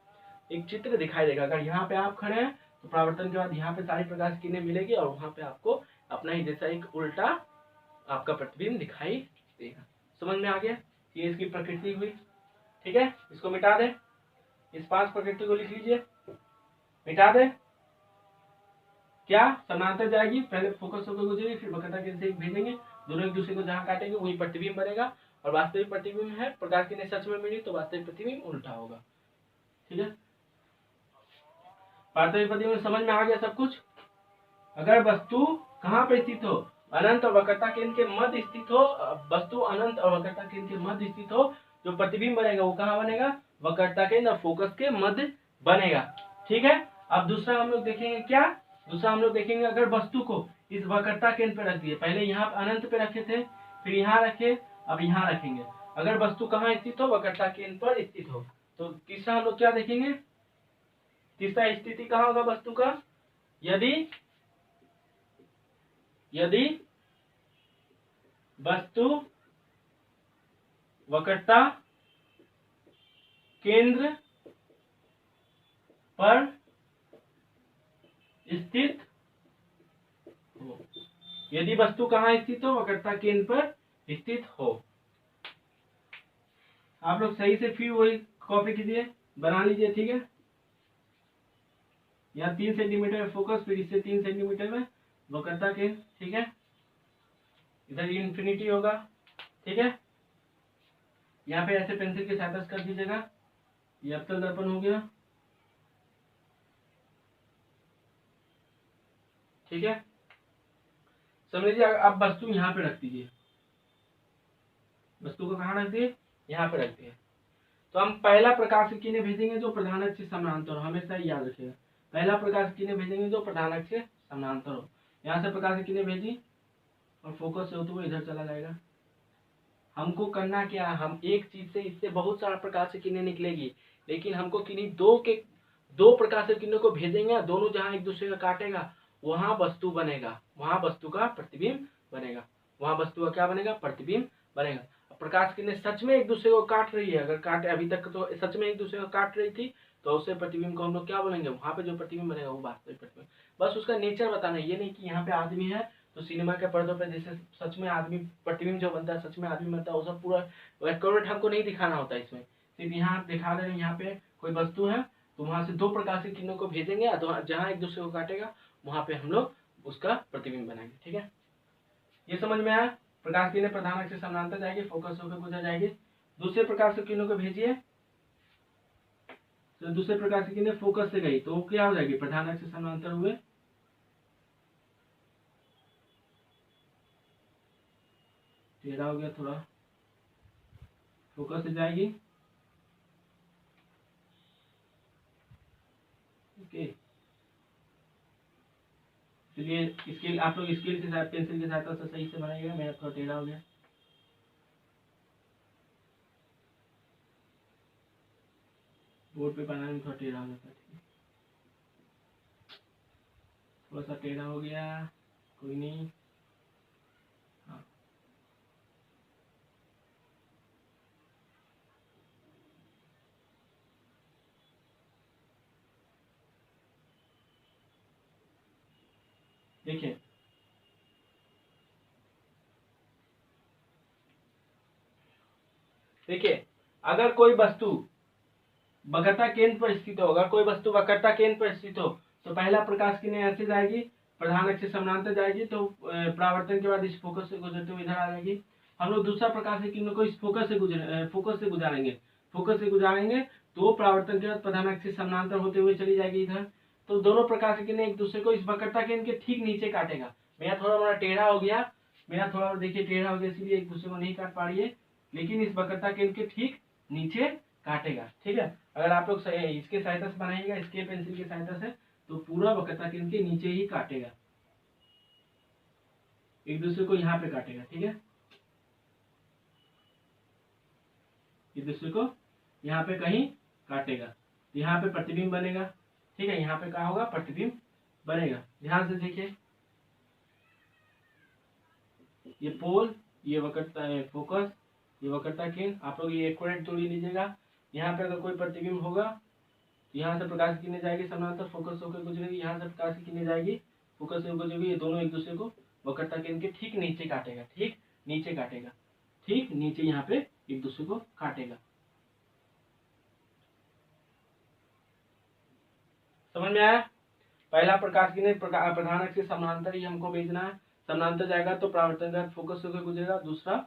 एक चित्र दिखाई देगा। अगर यहाँ पे आप खड़े हैं तो परावर्तन के बाद यहाँ पे सारी प्रकाश की किरणें मिलेगी और वहां पे आपको अपना ही जैसा एक उल्टा आपका प्रतिबिंब दिखाई देगा। समझ में आ गया? ये इसकी प्रकृति हुई। ठीक है, इसको मिटा दे, इस 5 प्रकृति को लिख लीजिए, मिटा दे। क्या समानांतर जाएगी, पहले फोकस होकर गुजरेगी, फिर वक्रता केंद्र से भेजेंगे, दोनों एक दूसरे को जहां काटेंगे वही प्रतिबिंब बनेगा। और वास्तविक प्रतिबिंब है, प्रकाश की किरणें सच में मिली तो वास्तविक प्रतिबिंब उल्टा होगा। ठीक है, वास्तविक प्रतिबिंब समझ में आ गया सब कुछ। अगर वस्तु कहाँ पे स्थित हो? अनंत और वक्रता केंद्र के मध्य स्थित हो। वस्तु अनंत और वक्रता केंद्र के मध्य स्थित हो, जो प्रतिबिंब बनेगा वो कहाँ बनेगा? वक्रता केंद्र और फोकस के मध्य बनेगा। ठीक है, अब दूसरा हम लोग देखेंगे क्या? दूसरा हम लोग देखेंगे अगर वस्तु को इस वक्रता केंद्र पे रख दिए, पहले यहाँ अनंत पे रखे थे, फिर यहाँ रखे, अब यहाँ रखेंगे। अगर वस्तु कहाँ स्थित हो? वक्रता केंद्र पर स्थित हो। तो तीसरा हम लोग क्या देखेंगे? तीसरा स्थिति कहाँ होगा वस्तु का? यदि वस्तु वक्रता केंद्र पर स्थित हो। यदि वस्तु कहाँ स्थित हो? वक्रता केंद्र पर स्थित हो। आप लोग सही से फिर वही कॉपी कीजिए, बना लीजिए। ठीक है, यहाँ 3 सेंटीमीटर में फोकस, फिर इससे 3 सेंटीमीटर में वक्रता केंद्र। ठीक है, इधर इन्फिनिटी होगा। ठीक है, यहाँ पे ऐसे पेंसिल की सहायता से कर दीजिएगा। ये अवतल दर्पण हो गया। ठीक है, समझ लीजिए। अब वस्तु यहाँ पे रख दीजिए, वस्तु को कहाँ रख दिए? यहाँ पे रख दिए। तो हम पहला प्रकाश की किरणें भेजेंगे जो प्रधान अक्ष से समानांतर हो, हमेशा याद रखिएगा। पहला प्रकाश की किरणें भेजेंगे जो प्रधान अक्ष से समानांतर हो। यहाँ से प्रकाश की किरणें भेजी और फोकस से होते हुए इधर चला जाएगा। हमको करना क्या? हम एक चीज से, इससे बहुत सारा प्रकाश की किरणें निकलेगी, लेकिन हमको किन्हीं दो प्रकाश की किरणों को भेजेंगे, दोनों जहां एक दूसरे का काटेगा वहां वस्तु बनेगा, वहां वस्तु का प्रतिबिंब बनेगा। वहां वस्तु का क्या बनेगा? प्रतिबिंब बनेगा। प्रकाश की किरणें सच में एक दूसरे को काट रही है, अगर काटे, अभी तक तो सच में एक दूसरे को काट रही थी, तो उससे प्रतिबिंब को हम लोग क्या बोलेंगे? वहां पे जो प्रतिबिंब बनेगा वो वास्तविक प्रतिबिंब। बस उसका नेचर बताना है, ये नहीं कि यहाँ पे आदमी है तो सिनेमा के पर्दों पे जैसे सच में आदमी प्रतिबिंब जो बनता है, सच में आदमी बनता है, वो सब पूरा एक्यूरेट हमको नहीं दिखाना होता है। इसमें सिर्फ यहाँ दिखा रहे हैं, यहाँ पे कोई वस्तु है तो वहां से 2 प्रकाश की किरणों को भेजेंगे, जहां एक दूसरे को काटेगा वहां पे हम लोग उसका प्रतिबिंब बनाएंगे। ठीक है, ये समझ में आया? प्रकाश की किरणें प्रधान अक्ष से समानांतर जाएगी, फोकस होकर गुजर जाएगी। दूसरे प्रकाश की किरणों को भेजिए, तो दूसरे प्रकाश की किरणें फोकस से गई तो क्या हो जाएगी, प्रधान अक्ष से समानांतर हुए, टेढ़ा हो गया थोड़ा, फोकस से जाएगी। ओके, चलिए स्केल आप लोग स्केल के साथ पेंसिल की सहायता से सही से बनाइएगा, मेरा थोड़ा टेढ़ा हो गया। बोर्ड पे बनाने में थोड़ा टेढ़ा हो जाता है, थोड़ा सा टेढ़ा हो गया, कोई नहीं। हाँ, देखिए देखिए, अगर कोई वस्तु वक्रता केंद्र पर स्थित हो, अगर कोई वस्तु वक्रता केंद्र पर स्थित हो तो पहला प्रकाश किरण ऐसे जाएगी, प्रधान अक्ष से समानांतर जाएगी, तो परावर्तन के बाद इस फोकस से गुजरते हुए इधर आ जाएगी। हम लोग दूसरा प्रकाश की किरणों को इस फोकस से गुजारेंगे, फोकस से गुजारेंगे तो परावर्तन के बाद प्रधान अक्ष से समानांतर होते हुए चली जाएगी इधर। तो दोनों प्रकाश की किरणें एक दूसरे को इस वक्रता केंद्र के ठीक नीचे काटेगा। मेरा थोड़ा टेढ़ा हो गया, मेरा थोड़ा देखिए टेढ़ा हो गया, इसलिए एक दूसरे को नहीं काट पा रही है, लेकिन इस वक्रता केंद्र के ठीक नीचे काटेगा। ठीक है, अगर आप लोग इसके सहायता से बनाइएगा, स्केल पेंसिल की सहायता से, तो पूरा वक्रता केंद्र के नीचे ही काटेगा, एक दूसरे को यहाँ पे काटेगा। ठीक है, एक दूसरे को यहाँ पे कहीं काटेगा, यहाँ पे प्रतिबिंब बनेगा। ठीक है, यहाँ पे क्या होगा, प्रतिबिंब बनेगा। ध्यान से देखिए, ये पोल, ये वक्रता फोकस, ये वक्रता केंद्र, आप लोग ये एक्यूरेट दूरी लीजिएगा। यहाँ पे अगर कोई प्रतिबिंब होगा, यहाँ से प्रकाश की किरणें जाएगी समानांतर, फोकस होकर गुजरेगी, यहाँ से प्रकाश की किरणें जाएगी, फोकस से गुजरेगी, ये दोनों एक दूसरे को वक्रता केंद्र के ठीक नीचे काटेगा, ठीक नीचे काटेगा, ठीक नीचे यहाँ पे एक दूसरे को काटेगा। समझ में आया? पहला प्रकाश किरण प्रधान अक्ष से समानांतर ही हमको भेजना है, समानांतर जाएगा तो परावर्तन के बाद फोकस होकर गुजरेगा, दूसरा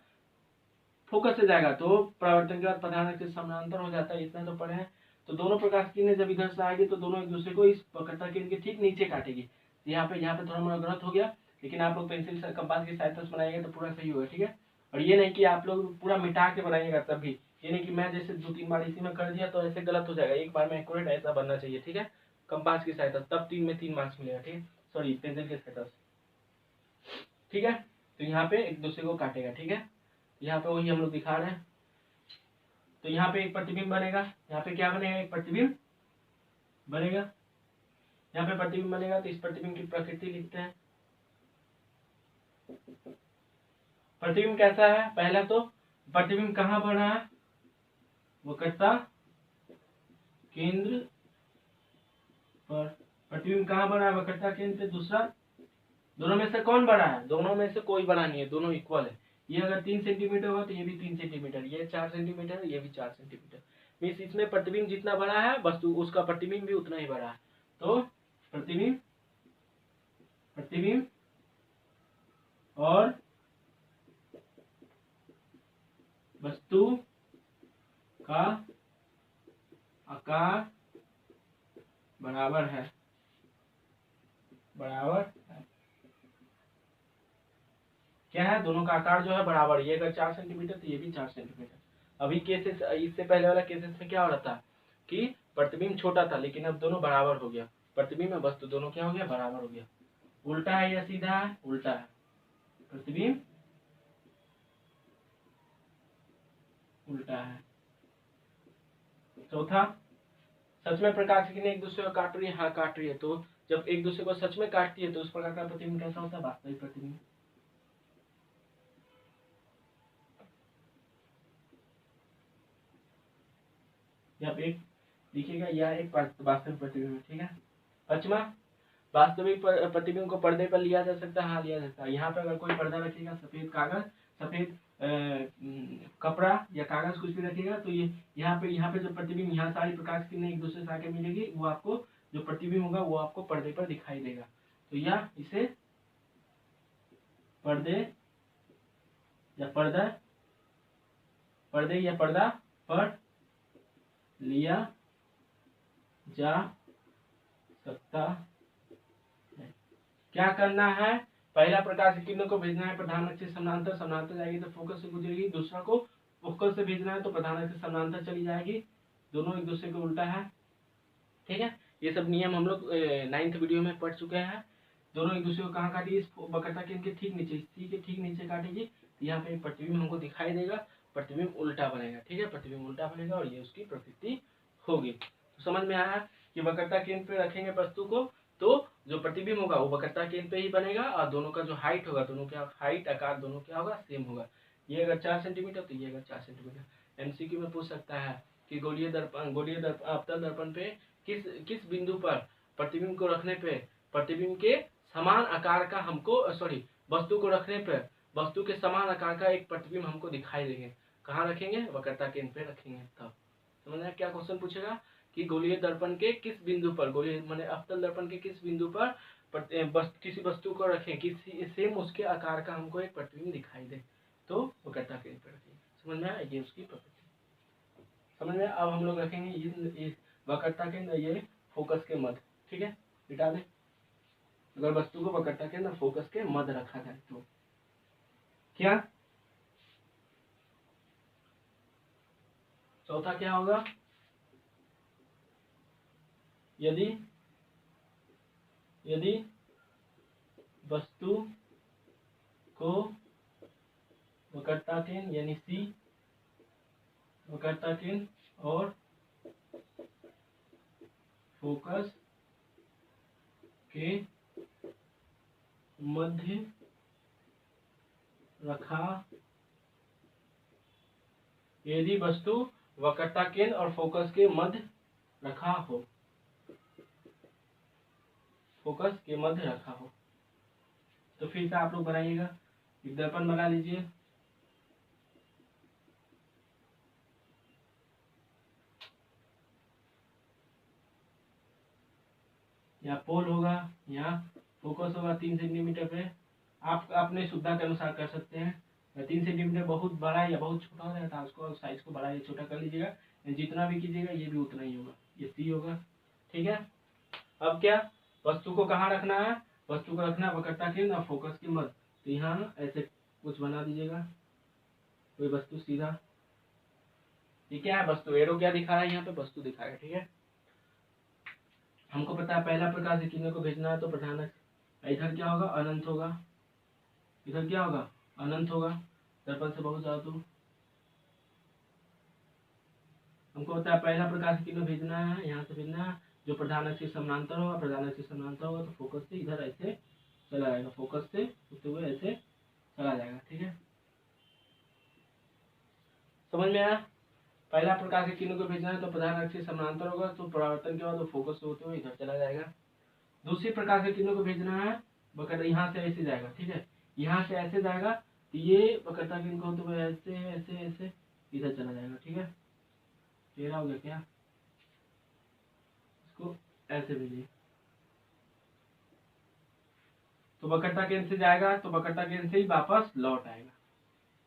फोकस से जाएगा तो परावर्तन के बाद प्रधान अक्ष से समानांतर हो जाता है। इतना तो पढ़े हैं। तो दोनों प्रकाश की किरणें जब इधर से आएगी तो दोनों एक दूसरे को इस वक्रता केंद्र के ठीक नीचे काटेगी। यहाँ पे थोड़ा मोड़ा गलत हो गया, लेकिन आप लोग पेंसिल से कंपास की सहायता से बनाएंगे तो पूरा सही होगा। ठीक है, और ये नहीं कि आप लोग पूरा मिटा के बनाइएगा, तब भी ये नहीं कि मैं जैसे 2-3 बार इसी में कर दिया तो ऐसे गलत हो जाएगा, एक बार में एक्यूरेट ऐसा बनना चाहिए। ठीक है, कंपास की सहायता तब 3 में 3 मार्क्स मिलेगा। ठीक है, सॉरी पेंसिल की सहायता से। ठीक है, तो यहाँ पे एक दूसरे को काटेगा। ठीक है, यहाँ पे वही हम लोग दिखा रहे हैं। तो यहाँ पे एक प्रतिबिंब बनेगा, यहाँ पे क्या बनेगा, एक प्रतिबिंब बनेगा, यहाँ पे प्रतिबिंब बनेगा। तो इस प्रतिबिंब की प्रकृति लिखते हैं। प्रतिबिंब कैसा है, पहला तो प्रतिबिंब कहाँ बना है, वक्रता केंद्र पर। प्रतिबिंब कहाँ बना है, वक्रता केंद्र पे। दूसरा, दोनों में से कौन बड़ा है, दोनों में से कोई बड़ा नहीं है, दोनों इक्वल है। ये अगर 3 सेंटीमीटर होगा तो ये भी 3 सेंटीमीटर, ये 4 सेंटीमीटर, ये भी 4 सेंटीमीटर। मीन्स इसमें प्रतिबिंब जितना बड़ा है वस्तु उसका प्रतिबिंब भी उतना ही बड़ा है। तो प्रतिबिंब प्रतिबिंब और वस्तु का आकार बराबर है, बराबर है। क्या है, दोनों का आकार जो है बराबर, ये अगर 4 सेंटीमीटर तो ये भी 4 सेंटीमीटर। अभी केसेस, इससे पहले वाला केसेस में क्या हो रहा था कि प्रतिबिंब छोटा था, लेकिन अब दोनों बराबर हो गया, प्रतिबिंब और वस्तु दोनों क्या हो गया, बराबर हो गया। उल्टा है या सीधा है, उल्टा है, प्रतिबिंब उल्टा है। चौथा, सच में प्रकाश की किरणें एक दूसरे को काट रही है, हाँ काट रही है। तो जब एक दूसरे को सच में काटती है तो उस प्रकार का प्रतिबिंब कैसा होता है, वास्तविक प्रतिबिंब। जब एक देखिएगा, यह एक वास्तविक प्रतिबिंब है। ठीक है, पांचवा, वास्तविक प्रतिबिंब को पर्दे पर लिया जा सकता है, हाँ लिया जा सकता है। यहाँ पे अगर कोई पर्दा रखेगा, सफेद कागज, सफेद कपड़ा या कागज कुछ भी रखेगा, तो ये यहाँ पे जो प्रतिबिंब, यहाँ सारी प्रकाश किरणें एक दूसरे से आके मिलेगी, वो आपको जो प्रतिबिंब होगा वो आपको पर्दे पर दिखाई देगा। तो यह इसे पर्दे या पर्दा, पर्दे या पर्दा पर लिया जा सकता है। क्या करना है, पहला प्रकाश की किरणों को भेजना है प्रधान अक्ष से समानांतर, समानांतर जाएगी तो फोकस से गुजरेगी, दूसरा को फोकस से भेजना है तो प्रधान अक्ष से समानांतर चली जाएगी, दोनों एक दूसरे को उल्टा है। ठीक है, ये सब नियम हम लोग 9th वीडियो में पढ़ चुके हैं। दोनों एक दूसरे को कहाँ काटेगी, इस वक्रता केंद्र के ठीक नीचे, सी के ठीक नीचे काटेगी, तो यहाँ पे प्रतिबिंब हमको दिखाई देगा, प्रतिबिंब उल्टा बनेगा। ठीक है, प्रतिबिंब उल्टा बनेगा और ये उसकी प्रकृति होगी। तो समझ में आया कि वक्रता केंद्र पे रखेंगे वस्तु को तो जो प्रतिबिंब होगा वो वक्रता केंद्र पे ही बनेगा, और दोनों का जो हाइट होगा, दोनों का हाइट आकार दोनों क्या होगा, सेम होगा। ये अगर 4 सेंटीमीटर तो ये अगर 4 सेंटीमीटर। एमसीक्यू में पूछ सकता है कि गोलीय दर्पण अवतल दर्पण पे किस किस बिंदु पर प्रतिबिंब को रखने पे प्रतिबिंब के समान आकार का हमको वस्तु को रखने पे वस्तु के समान आकार का एक प्रतिबिंब हमको दिखाई देंगे। कहाँ रखेंगे, वक्रता केंद्र पे रखेंगे। तब समझ में क्या क्वेश्चन पूछेगा कि गोलीय दर्पण के किस बिंदु पर, गोलीय माने अवतल दर्पण के किस बिंदु पर किसी वस्तु को रखें, किसी सेम उसके आकार का हमको एक प्रतिबिंब दिखाई दे, तो वक्रता केंद्र पे रखेंगे। समझ में आया, ये उसकी प्रकृति समझ में। अब हम लोग रखेंगे ये वक्रता केंद्र, ये फोकस के मध्य। ठीक है, मिटा दे। अगर वस्तु को वक्रता केंद्र फोकस के मध्य रखा जाए तो क्या, चौथा क्या होगा, यदि वस्तु को वक्रता केंद्र यानी सी, वक्रता केंद्र और फोकस के मध्य रखा, यदि वस्तु वक्रता केंद्र और फोकस के मध्य रखा हो, फोकस के मध्य रखा हो, तो फिर से आप लोग बनाइएगा, एक दर्पण बना लीजिए। यहाँ पोल होगा, यहाँ फोकस होगा 3 सेंटीमीटर पे। आप अपने सुविधा के अनुसार कर सकते हैं। 3 सेंटीमीटर बहुत बड़ा या बहुत छोटा हो जाता है, उसको साइज को बड़ा या छोटा कर लीजिएगा। जितना भी कीजिएगा ये भी उतना ही होगा, ये सी होगा। ठीक है, अब क्या, वस्तु को कहाँ रखना है, वस्तु को रखना है वक्रता केंद्र और फोकस के मध्य। तो यहाँ ऐसे कुछ बना दीजिएगा, कोई वस्तु सीधा। ये क्या है, वस्तु, एरो क्या दिखा रहा है यहाँ पे, वस्तु दिखा रहा है। ठीक है, हमको पता है पहला प्रकाश से किरणों को भेजना है तो प्रधान अक्ष, इधर क्या होगा, अनंत होगा, इधर क्या होगा, अनंत होगा, दर्पण से बहुत ज्यादा दूर। हमको पता है पहला प्रकाश से किरणों भेजना है, यहाँ से भेजना है, जो प्रधान अक्ष के समानांतर होगा, प्रधान अक्ष के समानांतर होगा तो फोकस से इधर ऐसे चला जाएगा, फोकस से होते हुए ऐसे चला जाएगा। ठीक है, समझ में आया। पहला प्रकाश के किरणों को भेजना है तो प्रधान अक्ष से समानांतर होगा, तो परावर्तन के बाद वो फोकस से होते हुए इधर चला जाएगा। दूसरी प्रकाश के किरणों को भेजना है, वक्रता यहाँ से ऐसे जाएगा। ठीक है, यहाँ से ऐसे जाएगा तो ये वक्रता केंद्र को होते हुए ऐसे ऐसे ऐसे इधर चला जाएगा। ठीक है, टेढ़ा हो गया क्या, इसको ऐसे भेजिए, तो वक्रता केंद्र से जाएगा तो वक्रता केंद्र से ही वापस लौट आएगा।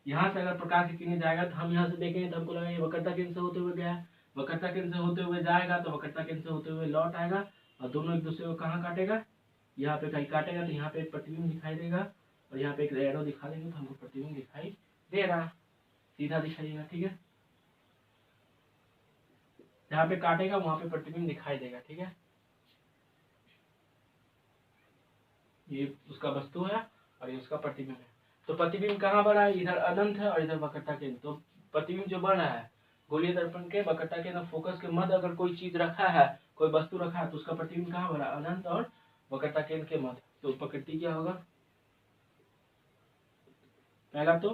यहाँ से अगर प्रकाश की किरण जाएगा तो हम यहाँ से देखेंगे तो हमको लगेगा ये वक्रता केंद्र से होते हुए गया है, वक्रता केंद्र से होते हुए जाएगा तो वक्रता केंद्र से होते हुए लौट आएगा, और दोनों एक दूसरे को कहाँ काटेगा, यहाँ पे कहीं काटेगा तो यहाँ पे एक प्रतिबिंब दिखाई देगा, और यहाँ पे एक एरो दिखा देंगे तो हमको प्रतिबिंब दिखाई दे रहा, सीधा दिखाइएगा। ठीक है, जहाँ पे काटेगा वहां पे प्रतिबिंब दिखाई देगा। ठीक है, ये उसका वस्तु है और ये उसका प्रतिबिंब है। तो प्रतिबिंब कहाँ बना है, इधर अनंत है और इधर वक्रता केंद्र। तो प्रतिबिंब जो बन रहा है गोलीय दर्पण के वक्रता केंद्र फोकस के मध्य अगर कोई चीज रखा है, कोई वस्तु रखा है, तो उसका प्रतिबिंब कहाँ बना, अनंत और वक्रता केंद्र के मध्य। तो प्रकृति क्या होगा, पहला तो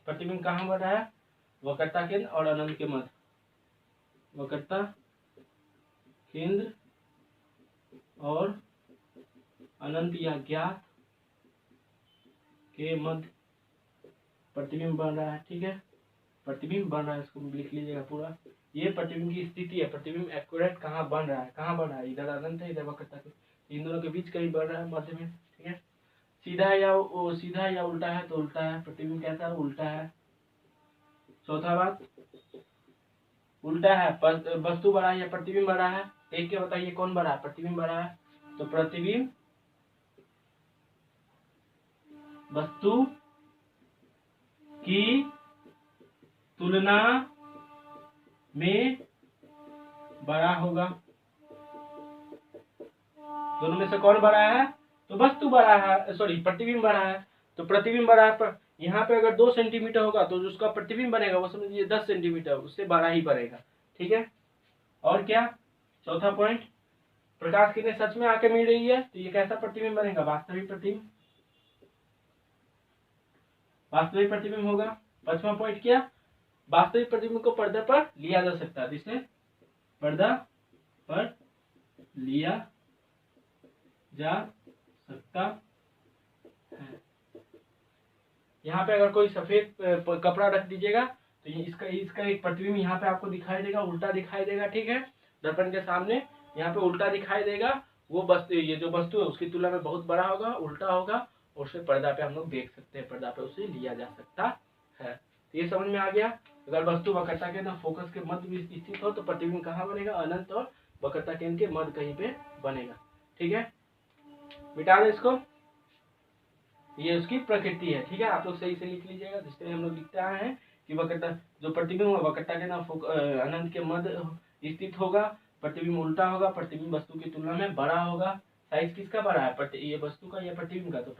प्रतिबिंब कहाँ बन रहा है, वक्रता केंद्र और अनंत के मध्य, वक्रता केंद्र और अनंत या ज्ञात के मध्य प्रतिबिंब बन रहा है। ठीक है, प्रतिबिंब बन रहा है, इसको लिख लीजिएगा पूरा। ये प्रतिबिंब की स्थिति है, प्रतिबिंब एक्यूरेट कहाँ बन रहा है, कहाँ बन रहा है, इधर अनंत है इधर वक्रता के, इन दोनों के बीच कहीं बन रहा है मध्य में। ठीक है, सीधा या उल्टा है तो उल्टा है, प्रतिबिंब कैसा है, उल्टा है। चौथा बात, उल्टा है, वस्तु बड़ा है या प्रतिबिंब बड़ा है? देख के बताइए कौन बड़ा है, प्रतिबिंब बड़ा है। तो प्रतिबिंब वस्तु की तुलना में बड़ा होगा। दोनों में से कौन बड़ा है? तो वस्तु बड़ा है, सॉरी प्रतिबिंब बड़ा है। तो प्रतिबिंब बड़ा है, पर यहाँ पे अगर 2 सेंटीमीटर होगा तो जो उसका प्रतिबिंब बनेगा वो समझिए 10 सेंटीमीटर, उससे बड़ा ही बनेगा। ठीक है, और क्या चौथा पॉइंट, प्रकाश किरणें सच में आके मिल रही है तो ये कैसा प्रतिबिंब बनेगा? वास्तविक प्रतिबिंब, वास्तविक प्रतिबिंब होगा। पांचवा पॉइंट क्या, वास्तविक प्रतिबिंब को पर्दे पर लिया जा सकता है, जिससे पर्दा पर लिया जा सकता है। यहाँ पे अगर कोई सफेद कपड़ा रख दीजिएगा तो ये इसका एक प्रतिबिंब यहाँ पे आपको दिखाई देगा, उल्टा दिखाई देगा। ठीक है, दर्पण के सामने यहाँ पे उल्टा दिखाई देगा। वो वस्तु, ये जो वस्तु है उसकी तुलना में बहुत बड़ा होगा, उल्टा होगा, और उसे पर्दा पे हम लोग देख सकते हैं, पर्दा पे उसे लिया जा सकता है। तो ये समझ में आ गया। अगर वस्तु वक्रता केंद्र फोकस के मध्य में स्थित हो तो प्रतिबिंब कहाँ बनेगा? अनंत और वक्रता केंद्र के मध्य कहीं पे बनेगा। ठीक है, मिटा दे इसको, ये उसकी प्रकृति है। ठीक है, आप लोग सही से लिख लीजिएगा। जिससे हम लोग लिखते आए हैं कि वक्रता, जो प्रतिबिंब वक्रता के नाम अनंत के मध्य स्थित होगा, प्रतिबिंब उल्टा होगा, प्रतिबिंब वस्तु की तुलना में बड़ा होगा। साइज किसका बड़ा है? ये वस्तु का या प्रतिबिंब का? तो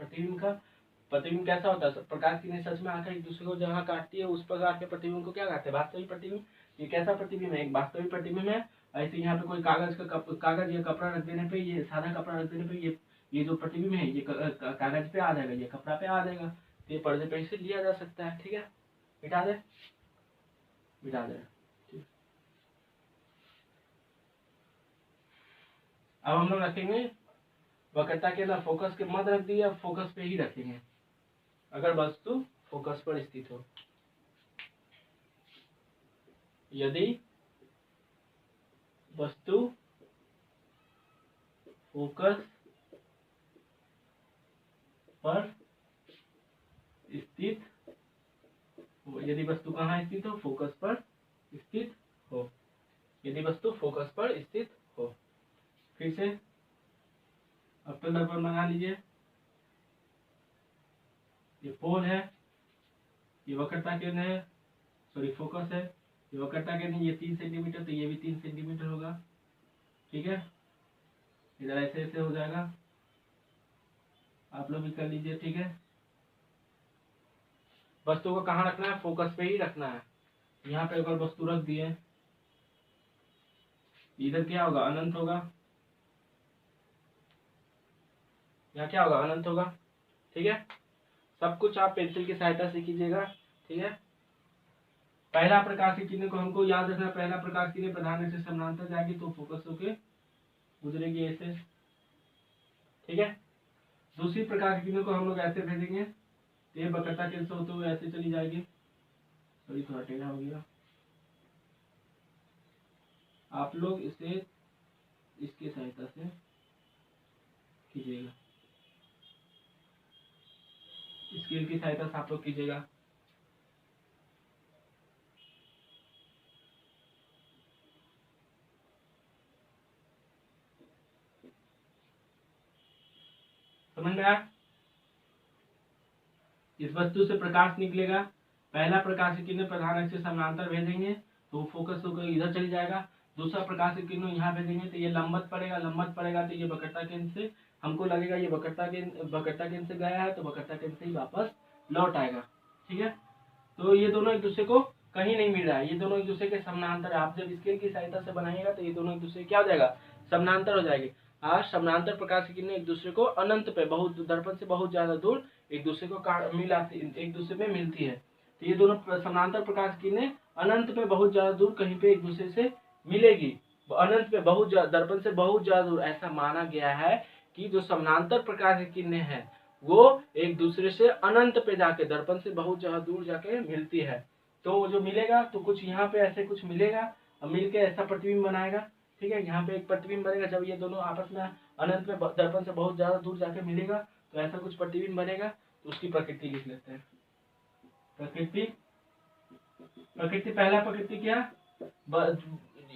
प्रतिबिंब कैसा होता है? प्रकाश की किरणें सच में आकर एक दूसरे को जहाँ काटती है उस प्रकार के प्रतिबिंब को क्या कहते हैं? वास्तविक प्रतिबिंब। ये कैसा प्रतिबिंब है? एक वास्तविक प्रतिबिंब है। ऐसे यहाँ पे कोई कागज या कपड़ा रख देने पे, ये सादा कपड़ा रख देने पे ये जो प्रतिबिंब है ये कागज पे आ जाएगा, ये कपड़ा पे आ जाएगा, तो ये पर्दे पे इसे लिया जा सकता है। ठीक है, मिटा दे, मिटा दे। अब हम लोग रखेंगे वक्रता के ना फोकस के मध्य रख दिया, फोकस पे ही रखेंगे अगर वस्तु फोकस पर स्थित हो। यदि वस्तु फोकस पर स्थित हो, यदि वस्तु कहाँ स्थित हो? फोकस पर स्थित हो, यदि वस्तु फोकस पर स्थित हो। फिर से अवतल दर्पण बना लीजिए। ये पोल है, ये वक्रता केंद्र है, सॉरी फोकस है, ये वक्रता केंद्र, ये 3 सेंटीमीटर, तो ये भी 3 सेंटीमीटर होगा। ठीक है, इधर ऐसे ऐसे हो जाएगा, आप लोग भी कर लीजिए। ठीक है, वस्तु को कहाँ रखना है? फोकस पे ही रखना है। यहाँ पे अगर वस्तु रख दिए, इधर क्या होगा? अनंत होगा, यहाँ क्या होगा? अनंत होगा। ठीक है, सब कुछ आप पेंसिल की सहायता से कीजिएगा। ठीक है, पहला प्रकाश की किरणें को हमको याद रखना, पहला प्रकाश की किरण प्रधान से समानांतर जाएगी तो फोकस होके गुजरेगी ऐसे। ठीक है, दूसरी प्रकाश की किरणों को हम लोग ऐसे भेजेंगे, ये वक्रता केंद्र से होते हुए ऐसे चली जाएगी। सॉरी, थोड़ा टेढ़ा हो गया, आप लोग इसे इसकी सहायता से कीजिएगा, स्केल की सहायता से आप लोग कीजिएगा। समझ में आया? इस वस्तु से प्रकाश निकलेगा, पहला प्रकाश की किरण प्रधान अक्ष से समानांतर भेजेंगे तो फोकस होकर इधर चली जाएगा। दूसरा प्रकाश की किरण यहाँ भेजेंगे तो ये लंबवत पड़ेगा, लंबवत पड़ेगा तो ये वक्रता केंद्र से हमको लगेगा ये वक्रता केंद्र से गया है तो वक्रता केंद्र से ही वापस लौट आएगा। ठीक है, तो ये दोनों एक दूसरे को कहीं नहीं मिल रहा है, ये दोनों एक दूसरे के समानांतर है। आप जब स्केल की सहायता से बनाइएगा तो ये दोनों एक दूसरे क्या हो जाएगा? समानांतर हो जाएगी। आज समानांतर प्रकाश की किरणें एक दूसरे को अनंत पे, बहुत दर्पण से बहुत ज्यादा दूर एक दूसरे को मिलाती, एक दूसरे में मिलती है। तो ये दोनों समानांतर प्रकाश की किरणें अनंत पे बहुत ज्यादा दूर कहीं पे एक दूसरे से मिलेगी, अनंत पे बहुत दर्पण से बहुत ज्यादा दूर। ऐसा माना गया है कि जो समानांतर प्रकाश की किरणें हैं वो एक दूसरे से अनंत पे जाके, दर्पण से बहुत ज्यादा दूर जाके मिलती है। तो जो मिलेगा तो कुछ यहाँ पे ऐसे कुछ मिलेगा और मिलके ऐसा प्रतिबिंब बनाएगा। ठीक है, यहाँ पे एक प्रतिबिंब बनेगा, जब ये दोनों आपस में अनंत में दर्पण से बहुत ज्यादा दूर जाके मिलेगा तो ऐसा कुछ प्रतिबिंब बनेगा। तो उसकी प्रकृति लिख लेते हैं। प्रकृति, पहला प्रकृति क्या?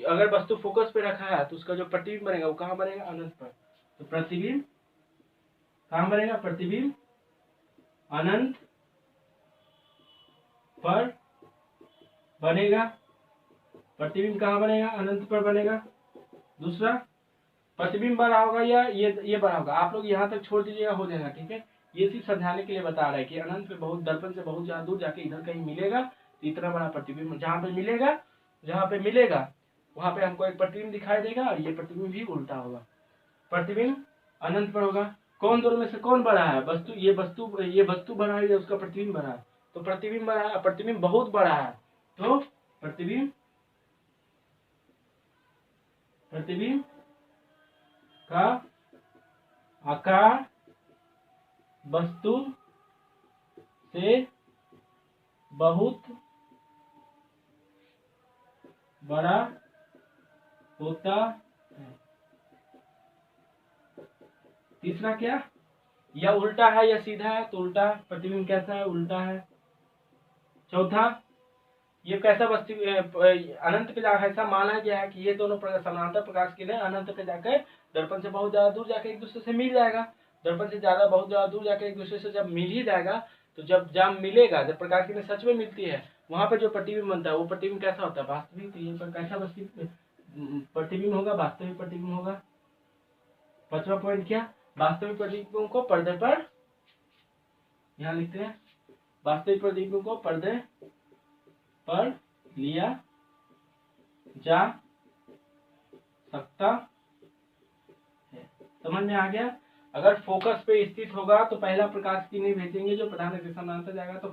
अगर वस्तु फोकस पे रखा है तो उसका जो प्रतिबिंब बनेगा वो कहाँ बनेगा, अनंत पर। तो प्रतिबिंब कहाँ बनेगा, प्रतिबिंब अनंत पर बनेगा। प्रतिबिंब कहाँ बनेगा, अनंत पर बनेगा। दूसरा, प्रतिबिंब बड़ा होगा या ये बड़ा होगा। आप लोग यहाँ तक छोड़ दीजिएगा, हो जाएगा, ठीक है। ये सिर्फ समझाने के लिए बता रहा है कि अनंत पे बहुत, दर्पण से बहुत ज्यादा दूर जाके इधर कहीं मिलेगा तो इतना बड़ा प्रतिबिंब, जहाँ पे मिलेगा वहां पे हमको एक प्रतिबिंब दिखाई देगा और ये प्रतिबिंब भी उल्टा होगा। प्रतिबिंब अनंत पर होगा। कौन दोनों में से कौन बड़ा है, वस्तु, ये वस्तु बड़ा है या उसका प्रतिबिंब बड़ा है। तो प्रतिबिंब बड़ा है, प्रतिबिंब बहुत बड़ा है। तो प्रतिबिंब का आकार वस्तु से बहुत बड़ा होता है। तीसरा क्या, या उल्टा है या सीधा है, तो उल्टा, प्रतिबिंब कैसा है, उल्टा है। चौथा, ये कैसा वस्तु अनंत पे जाकर ऐसा माना गया है कि ये दोनों समानांतर प्रकाश किरण अनंत पे जाकर दर्पण से बहुत ज्यादा दूर जाकर एक दूसरे से मिल जाएगा। दर्पण से बहुत ज्यादा दूर जाकर एक दूसरे से जब मिल ही जाएगा तो जब मिलेगा, जब प्रकाश किरण सच में मिलती है, वहां पे जो प्रतिबिंब बनता है वो प्रतिबिंब कैसा होता है, वास्तविक। तो ये पर कैसा प्रतिबिंब होगा, वास्तविक प्रतिबिंब होगा। पांचवा पॉइंट क्या, वास्तविक प्रतिबिंब को पर्दे पर, यहाँ लिखते हैं, वास्तविक प्रतिबिंब को पर्दे पर लिया जा सकता है। समझ में आ गया। अगर फोकस पे स्थित होगा तो पहला प्रकाश की नहीं भेजेंगे जो प्रधान के समानांतर जाएगा तो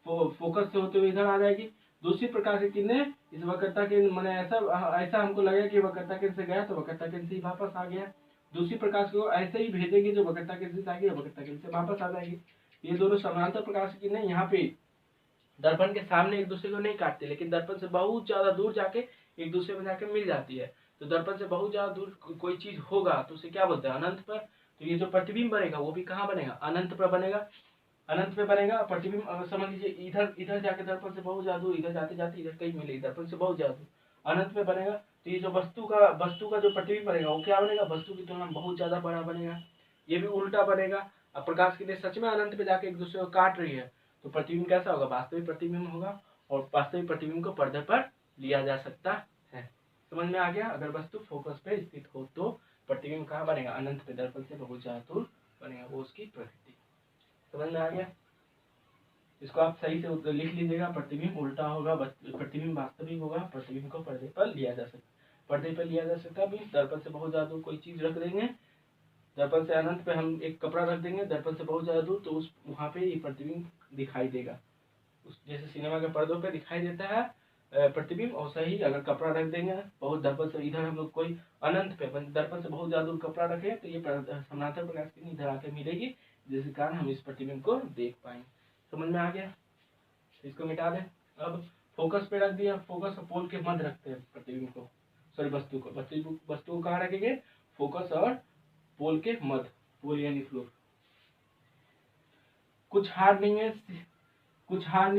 फोकस से होते हुए इधर आ जाएगी। दूसरी प्रकाश की किरणें इस वक्रता के, मैंने ऐसा हमको लगा कि वक्रता केंद्र से गया तो वक्रता केंद्र से ही वापस आ गया। दूसरी प्रकाश को ऐसे ही भेजेंगे जो वक्रता केंद्र से आएगी, वक्रता केंद्र से वापस आ जाएगी। ये दोनों समानांतर प्रकाश की किरणें यहाँ पे दर्पण के सामने एक दूसरे को नहीं काटते, लेकिन दर्पण से बहुत ज्यादा दूर जाके एक दूसरे में जाके मिल जाती है। तो दर्पण से बहुत ज्यादा दूर कोई चीज होगा तो उसे क्या बोलते हैं, अनंत पर। तो ये जो प्रतिबिंब बनेगा वो भी कहाँ बनेगा, अनंत पर बनेगा। अनंत पे बनेगा प्रतिबिंब। अगर समझ लीजिए इधर जाके दर्पण से बहुत ज्यादा दूर, इधर जाते जाते इधर कहीं मिलेगी, दर्पण से बहुत ज्यादा दूर, अनंत पे बनेगा। तो ये जो वस्तु का जो प्रतिबिंब बनेगा वो क्या बनेगा, वस्तु की तुलना में बहुत ज्यादा बड़ा बनेगा। ये भी उल्टा बनेगा। अब प्रकाश की सच में अनंत पे जाके एक दूसरे को काट रही है तो प्रतिबिंब कैसा होगा, वास्तविक प्रतिबिंब होगा। और वास्तविक प्रतिबिंब को पर्दे पर लिया जा सकता है। समझ में आ गया। अगर वस्तु फोकस पे स्थित हो तो प्रतिबिंब कहाँ बनेगा, अनंत पे, दर्पण से बहुत ज्यादा दूर बनेगा, वो उसकी प्रकृति। समझ में आ गया। इसको आप सही से लिख लीजिएगा। प्रतिबिंब उल्टा होगा, प्रतिबिंब वास्तविक होगा, प्रतिबिंब को पर्दे पर लिया जा सकता। पर्दे पर लिया जा सकता है, दर्पण से बहुत ज्यादा दूर कोई चीज रख देंगे, दर्पण से अनंत पे हम एक कपड़ा रख देंगे, दर्पण से बहुत ज्यादा दूर, तो उस वहां पे ये प्रतिबिंब दिखाई देगा। जैसे सिनेमा के पर्दों पे दिखाई देता है प्रतिबिंब, और सही अगर कपड़ा रख देंगे बहुत दर्पण से, इधर हम लोग कोई अनंत पे दर्पण से बहुत ज्यादा दूर कपड़ा रखे तो ये समानांतर प्रकाश की इधर आके मिलेगी, जिसके कारण हम इस प्रतिबिंब को देख पाएंगे। समझ में आ गया। इसको मिटा दें। अब फोकस पे रख दिया, फोकस और पोल के मध्य रखते हैं प्रतिबिंब को, सॉरी वस्तु को कहाँ रखेंगे, फोकस और पोल के मध्य, पोल यानी फ्लोर। कुछ हार्ड नहीं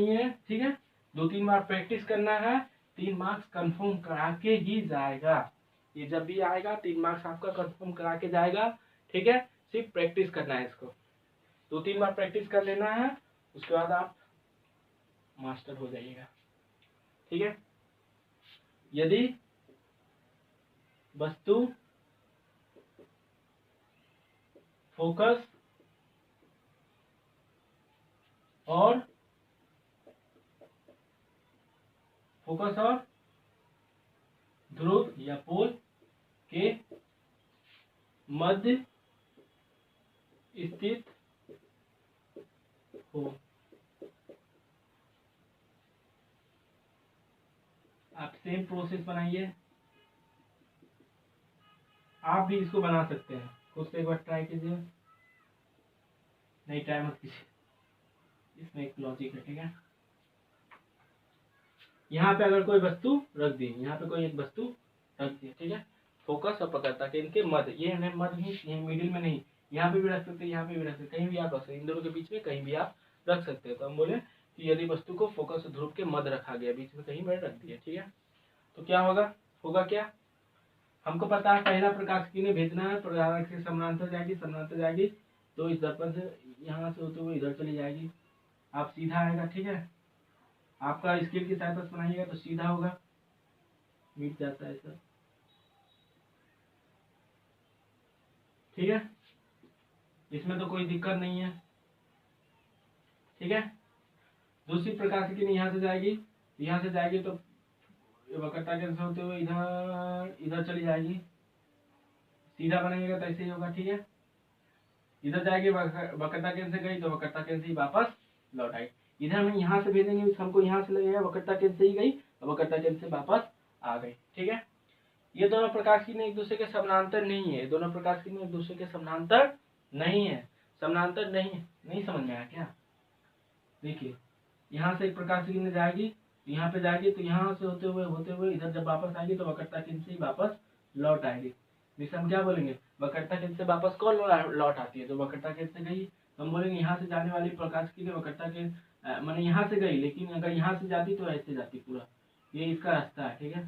है, ठीक है। 2-3 बार प्रैक्टिस करना है, 3 मार्क्स कंफर्म करा के ही जाएगा। ये जब भी आएगा 3 मार्क्स आपका कंफर्म करा के जाएगा, ठीक है। सिर्फ प्रैक्टिस करना है इसको, 2-3 बार प्रैक्टिस कर लेना है, उसके बाद आप मास्टर हो जाइएगा, ठीक है। यदि वस्तु फोकस और ध्रुव या पोल के मध्य स्थित हो, आप सेम प्रोसेस बनाइए। आप भी इसको बना सकते हैं, खुद से एक बार ट्राई कीजिए, नहीं ट्राई मत कीजिए, इसमें एक लॉजिक है, ठीक है। यहाँ पे अगर कोई वस्तु रख दी, यहाँ पे कोई एक वस्तु रख दी, ठीक है, फोकस और पकड़ता के इनके मध्य, ये मध्य नहीं, ये मिडिल में नहीं, यहाँ पे भी रख सकते, यहाँ पे भी रख सकते, कहीं भी आप रख सकते, इन दोनों के बीच में कहीं भी आप रख सकते हैं। तो हम बोले कि यदि वस्तु को फोकस और ध्रुव के मध्य रखा गया, बीच में कहीं पर रख दिया, ठीक है। तो क्या होगा, होगा क्या, हमको पता है पहला प्रकाश की किरणें भेजना है, प्रकाश के समानांतर जाएगी, समानांतर जाएगी तो इस दर्पण से यहाँ से होते हुए इधर चली जाएगी, आप सीधा आएगा। ठीक है, आपका स्केल की सहायता से बनाइएगा तो सीधा होगा, मिट जाता है सर। ठीक है, इसमें तो कोई दिक्कत नहीं है। ठीक है, दूसरी प्रकाश की किरण यहाँ से जाएगी, यहाँ से जाएगी तो वक्रता केंद्र होते हुए इधर इधर चली जाएगी, सीधा बनाइएगा तो ऐसे ही होगा। ठीक है, इधर जाएगी, वक्रता केंद्र से गई तो वक्रता केंद्र से ही वापस लौट आई। इधर हम यहाँ से भेजेंगे, हमको यहाँ से लगेगा वक्रता केंद्र से ही गई, वक्रता केंद्र से वापस आ गई। ठीक है, ये दोनों प्रकाश की किरणें एक दूसरे के समानांतर नहीं है, दोनों प्रकाश की किरणें एक दूसरे के समानांतर नहीं है, समानांतर नहीं समझ में आया क्या? देखिए, यहाँ से एक प्रकाश की किरण जाएगी, यहाँ पे जाएगी तो यहाँ से होते हुए इधर जब वापस आएगी तो वक्रता केंद्र से ही वापस लौट आएगी। जिसे हम क्या बोलेंगे, वक्रता केंद्र से वापस कौन लौट आती है, तो वक्रता केंद्र से गई, हम बोलेंगे यहाँ से जाने वाली प्रकाश की किरण वक्रता केंद्र माने यहाँ से गई, लेकिन अगर यहाँ से जाती तो ऐसे जाती पूरा, ये इसका रास्ता है। ठीक है,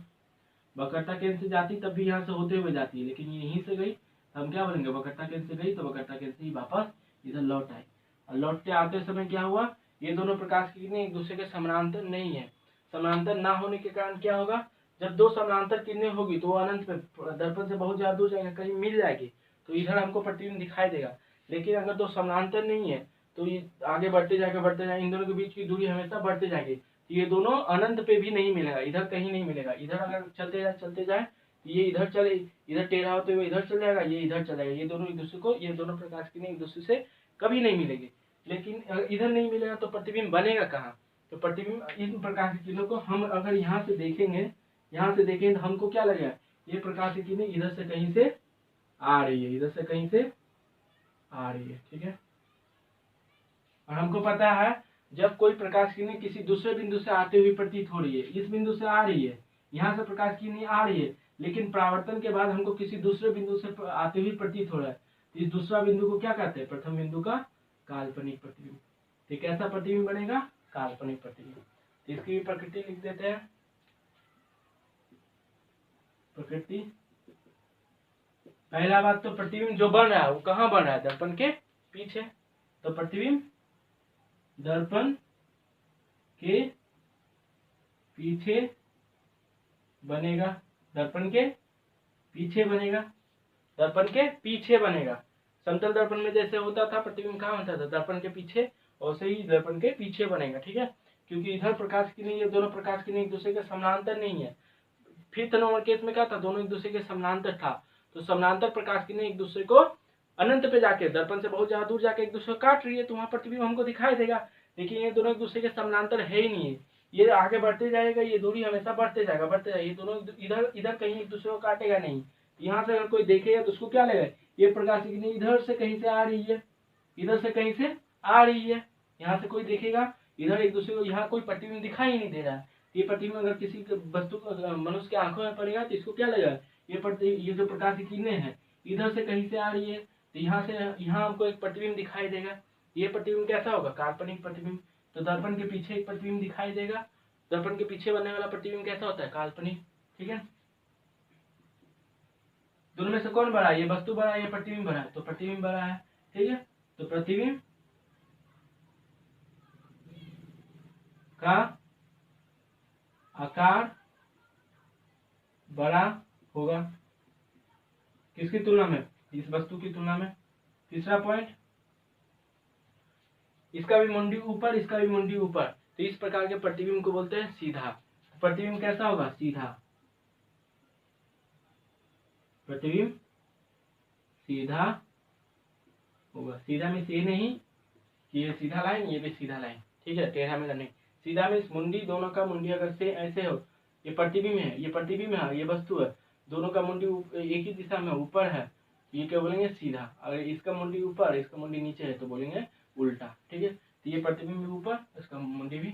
वक्रता केंद्र से जाती तब भी यहाँ से होते हुए जाती है, लेकिन यहीं से गई तो हम क्या बोलेंगे, वक्रता केंद्र से गई तो वक्रता केंद्र से ही वापस इधर लौट आई। और लौटते आते समय क्या हुआ, ये दोनों प्रकाश की किरणें एक दूसरे के समानांतर नहीं है। समानांतर ना होने के कारण क्या होगा, जब दो समानांतर किरणें होगी तो वो अनंत पे दर्पण से बहुत ज्यादा दूर जाएगा, कहीं मिल जाएगी तो इधर हमको प्रतिबिंब दिखाई देगा। लेकिन अगर दो समानांतर नहीं है तो ये आगे बढ़ते जाएगा, इन दोनों के बीच की दूरी हमेशा बढ़ते जाएगी, ये दोनों अनंत पे भी नहीं मिलेगा, इधर कहीं नहीं मिलेगा। इधर अगर चलते जाए ये इधर चले, इधर टेढ़ा होते हुए इधर चल जाएगा, ये इधर चल जाएगा, ये दोनों एक दूसरे को, ये दोनों प्रकाश की किरणें एक दूसरे से कभी नहीं मिलेगी। लेकिन इधर नहीं मिलेगा तो प्रतिबिंब बनेगा कहाँ, तो प्रतिबिंब इन प्रकाश की किरणों को हम अगर यहाँ से देखेंगे, यहाँ से देखेंगे तो हमको क्या लगेगा, ये प्रकाश की किरणें इधर से कहीं से आ रही है, इधर से कहीं से आ रही है। ठीक है, और हमको पता है जब कोई प्रकाश किरण किसी दूसरे बिंदु से आते हुए प्रतीत हो रही है, इस बिंदु से आ रही है, यहाँ से प्रकाश किरण आ रही है, लेकिन परावर्तन के बाद हमको किसी दूसरे बिंदु से आते हुए प्रतीत हो रहा है, तो इस दूसरा बिंदु को क्या कहते हैं, प्रथम बिंदु का काल्पनिक प्रतिबिंब। तो कैसा प्रतिबिंब बनेगा, काल्पनिक प्रतिबिंब। तो इसकी भी प्रकृति लिख देते हैं, प्रकृति। पहला बात तो प्रतिबिंब जो बन रहा है वो कहाँ बन रहा है, दर्पण के पीछे, तो प्रतिबिंब दर्पण के पीछे बनेगा, दर्पण के पीछे बनेगा, दर्पण के पीछे बनेगा। समतल दर्पण में जैसे होता था प्रतिबिंब कहाँ होता था, दर्पण के पीछे, वैसे ही दर्पण के पीछे बनेगा। ठीक है, क्योंकि इधर प्रकाश की किरणें, ये दोनों प्रकाश की किरणें एक दूसरे के समानांतर नहीं है। फिफ्थ नंबर केस में क्या था, दोनों एक दूसरे के समानांतर था, तो समानांतर प्रकाश की किरणें एक दूसरे को अनंत पे जाके दर्पण से बहुत ज्यादा दूर जाके एक दूसरे को काट रही है, तो वहां प्रतिबिंब हमको दिखाई देगा। लेकिन ये दोनों एक दूसरे के समानांतर है ही नहीं है, ये आगे बढ़ते जाएगा, ये दूरी हमेशा बढ़ते जाएगा, ये दोनों इधर इधर कहीं एक दूसरे को काटेगा नहीं। यहाँ से अगर कोई देखेगा तो उसको क्या लगेगा, ये प्रकाश की किरणें इधर से कहीं से आ रही है, इधर से कहीं से आ रही है। यहाँ से कोई देखेगा इधर एक दूसरे को, यहाँ कोई प्रतिबिंब दिखाई नहीं दे रहा है, ये प्रतिबिंब अगर किसी वस्तु मनुष्य के आंखों में पड़ेगा तो इसको क्या लगेगा, ये जो प्रकाश की किरणें हैं इधर से कहीं से आ रही है, तो यहाँ हमको एक प्रतिबिंब दिखाई देगा। ये प्रतिबिंब कैसा होगा, काल्पनिक प्रतिबिंब। तो दर्पण के पीछे एक प्रतिबिंब दिखाई देगा, दर्पण के पीछे बनने वाला प्रतिबिंब कैसा होता है, काल्पनिक। ठीक है, दोनों में से कौन बड़ा है, ये वस्तु बड़ा है, ये प्रतिबिंब बड़ा है, तो प्रतिबिंब बड़ा है। ठीक है, तो प्रतिबिंब का आकार बड़ा होगा, किसकी तुलना में, इस वस्तु की तुलना में। तीसरा पॉइंट, इसका भी मुंडी ऊपर, इसका भी मुंडी ऊपर, तो इस प्रकार के प्रतिबिंब को बोलते हैं सीधा। प्रतिबिंब कैसा होगा, सीधा, प्रतिबिंब सीधा होगा। सीधा में ये नहीं कि ये सीधा लाइन, ये भी सीधा लाइन। ठीक है, टेढ़ा मेढ़ा नहीं, सीधा में मुंडी, दोनों का मुंडी अगर से ऐसे हो, ये प्रतिबिंब है, ये प्रतिबिंब है, ये वस्तु है, दोनों का मुंडी एक ही दिशा में ऊपर है, ये क्या बोलेंगे, सीधा। अगर इसका मुंडी ऊपर, इसका मुंडी नीचे है तो बोलेंगे उल्टा। ठीक है, तो ये प्रतिबिंब भी ऊपर, इसका मुंडी भी,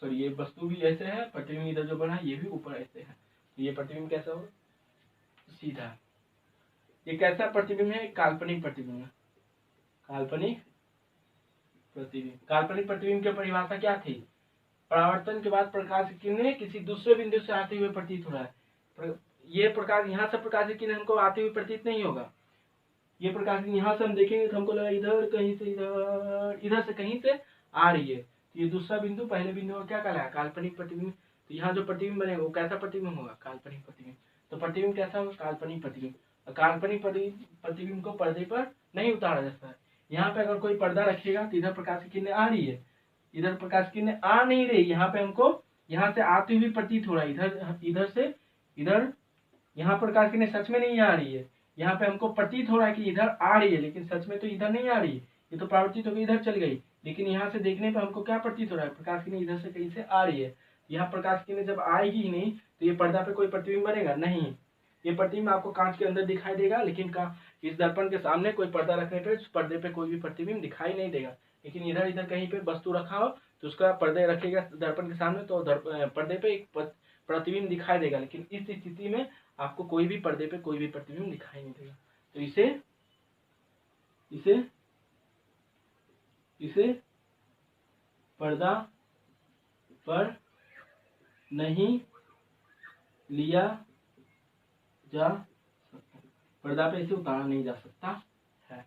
सॉरी ये वस्तु भी ऐसे है, प्रतिबिंब इधर जो बना है ये भी ऊपर ऐसे है, तो ये प्रतिबिंब कैसा हो, सीधा। ये कैसा प्रतिबिंब है, काल्पनिक प्रतिबिंब है, काल्पनिक प्रतिबिंब। काल्पनिक प्रतिबिंब की परिभाषा क्या थी, परावर्तन के बाद प्रकाश की किरणें किसी दूसरे बिंदु से आते हुए प्रतीत हो रहा है। ये प्रकाश यहाँ से प्रकाश की किरण हमको आते हुए प्रतीत नहीं होगा। ये प्रकाश यहाँ से हम देखेंगे तो हमको लगा इधर कहीं से, इधर से कहीं से आ रही है। तो ये दूसरा बिंदु पहले बिंदु का क्या कहलाया, काल्पनिक प्रतिबिंब। तो यहाँ जो प्रतिबिंब बनेगा वो कैसा प्रतिबिंब होगा, काल्पनिक प्रतिबिंब। तो प्रतिबिंब कैसा होगा, काल्पनिक प्रतिबिंब। काल्पनिक प्रतिबिंब को पर्दे पर नहीं उतारा जाता है। यहाँ पे अगर कोई पर्दा रखिएगा तो इधर प्रकाश की किरणें आ रही है, इधर प्रकाश की किरणें आ नहीं रही। यहाँ पे हमको यहाँ से आती हुई प्रतीत हो रहा है, इधर से इधर। यहाँ प्रकाश की किरणें सच में नहीं आ रही है, यहाँ पे हमको प्रतीत हो रहा है कि इधर आ रही है, लेकिन सच में तो इधर नहीं आ रही है। ये तो परावर्तित होकर इधर चल गई, लेकिन यहाँ से देखने पर हमको क्या प्रतीत हो रहा है, प्रकाश की किरणें इधर से कहीं से आ रही है। यहाँ प्रकाश की किरणें जब आएगी ही नहीं तो ये पर्दा पे कोई प्रतिबिंब बनेगा नहीं। ये प्रतिबिंब आपको कांच के अंदर दिखाई देगा, लेकिन इस दर्पण के सामने कोई पर्दा रखने पे उस पर्दे पे कोई भी प्रतिबिंब दिखाई नहीं देगा। लेकिन इधर इधर कहीं पे वस्तु रखा हो तो उसका पर्दे रखेगा दर्पण के सामने तो पर्दे पे एक प्रतिबिंब दिखाई देगा। लेकिन इस स्थिति में आपको कोई भी पर्दे पे कोई भी प्रतिबिंब दिखाई नहीं देगा। तो इसे पर्दा पर नहीं लिया जा सकता, पर्दा पे इसे उतारा नहीं जा सकता है।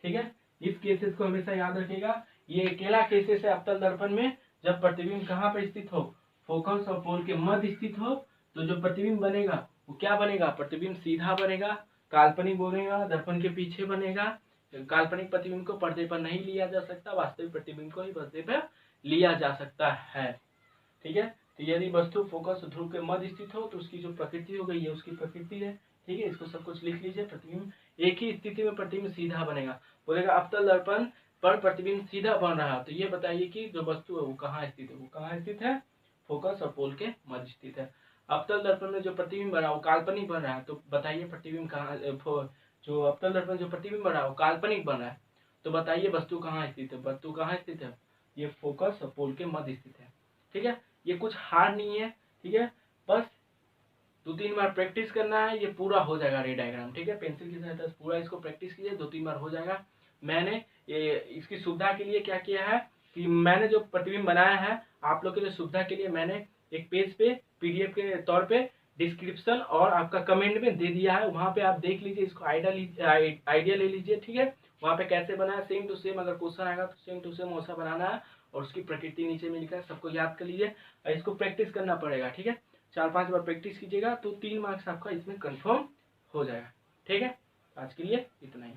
ठीक है, इस केसेस को हमेशा याद रखिएगा। ये अकेला केसेस है अवतल दर्पण में, जब प्रतिबिंब कहाँ पर स्थित हो, फोकस और पोल के मध्य स्थित हो, तो जो प्रतिबिंब बनेगा वो क्या बनेगा, प्रतिबिंब सीधा बनेगा, काल्पनिक बनेगा, दर्पण के पीछे बनेगा। काल्पनिक प्रतिबिंब को पर्दे पर नहीं लिया जा सकता, वास्तविक प्रतिबिंब को ही पर्दे पर लिया जा सकता है। ठीक है, तो यदि वस्तु फोकस ध्रुव के मध्य स्थित हो तो उसकी जो प्रकृति हो गई है उसकी प्रकृति है। ठीक है, इसको सब कुछ लिख लीजिए। प्रतिबिंब एक ही स्थिति में प्रतिबिंब सीधा बनेगा। बोलेगा अवतल दर्पण पर प्रतिबिंब सीधा बन रहा है, तो ये बताइए कि जो वस्तु है वो कहाँ स्थित है, वो कहाँ स्थित है, फोकस और पोल के मध्य स्थित है। अवतल दर्पण में जो प्रतिबिंब बना वो काल्पनिक बन रहा है, तो बताइए प्रतिबिंब कहाँ, जो अवतल दर्पण जो प्रतिबिंब बन रहा है वो काल्पनिक बन रहा है, तो बताइए वस्तु कहाँ स्थित है, वस्तु कहाँ स्थित है, ये फोकस और पोल के मध्य स्थित है। ठीक है, ये कुछ हार्ड नहीं है। ठीक है, बस 2-3 बार प्रैक्टिस करना है, ये पूरा हो जाएगा रे डायग्राम। ठीक है, पेंसिल की सहायता से पूरा इसको प्रैक्टिस कीजिए, 2-3 बार हो जाएगा। मैंने ये इसकी सुविधा के लिए क्या किया है कि मैंने जो प्रतिबिंब बनाया है आप लोग के लिए सुविधा के लिए मैंने एक पेज पे पीडीएफ के तौर पे डिस्क्रिप्शन और आपका कमेंट में दे दिया है, वहां पे आप देख लीजिए, इसको आइडिया ले लीजिए। ठीक है, वहां पे कैसे बनाया सेम टू सेम, अगर क्वेश्चन आएगा तो सेम टू सेम वैसा बनाना है, और उसकी प्रकृति नीचे में लिखा है, सबको याद कर लीजिए और इसको प्रैक्टिस करना पड़ेगा। ठीक है, 4-5 बार प्रैक्टिस कीजिएगा तो 3 मार्क्स आपका इसमें कंफर्म हो जाएगा। ठीक है, आज के लिए इतना ही।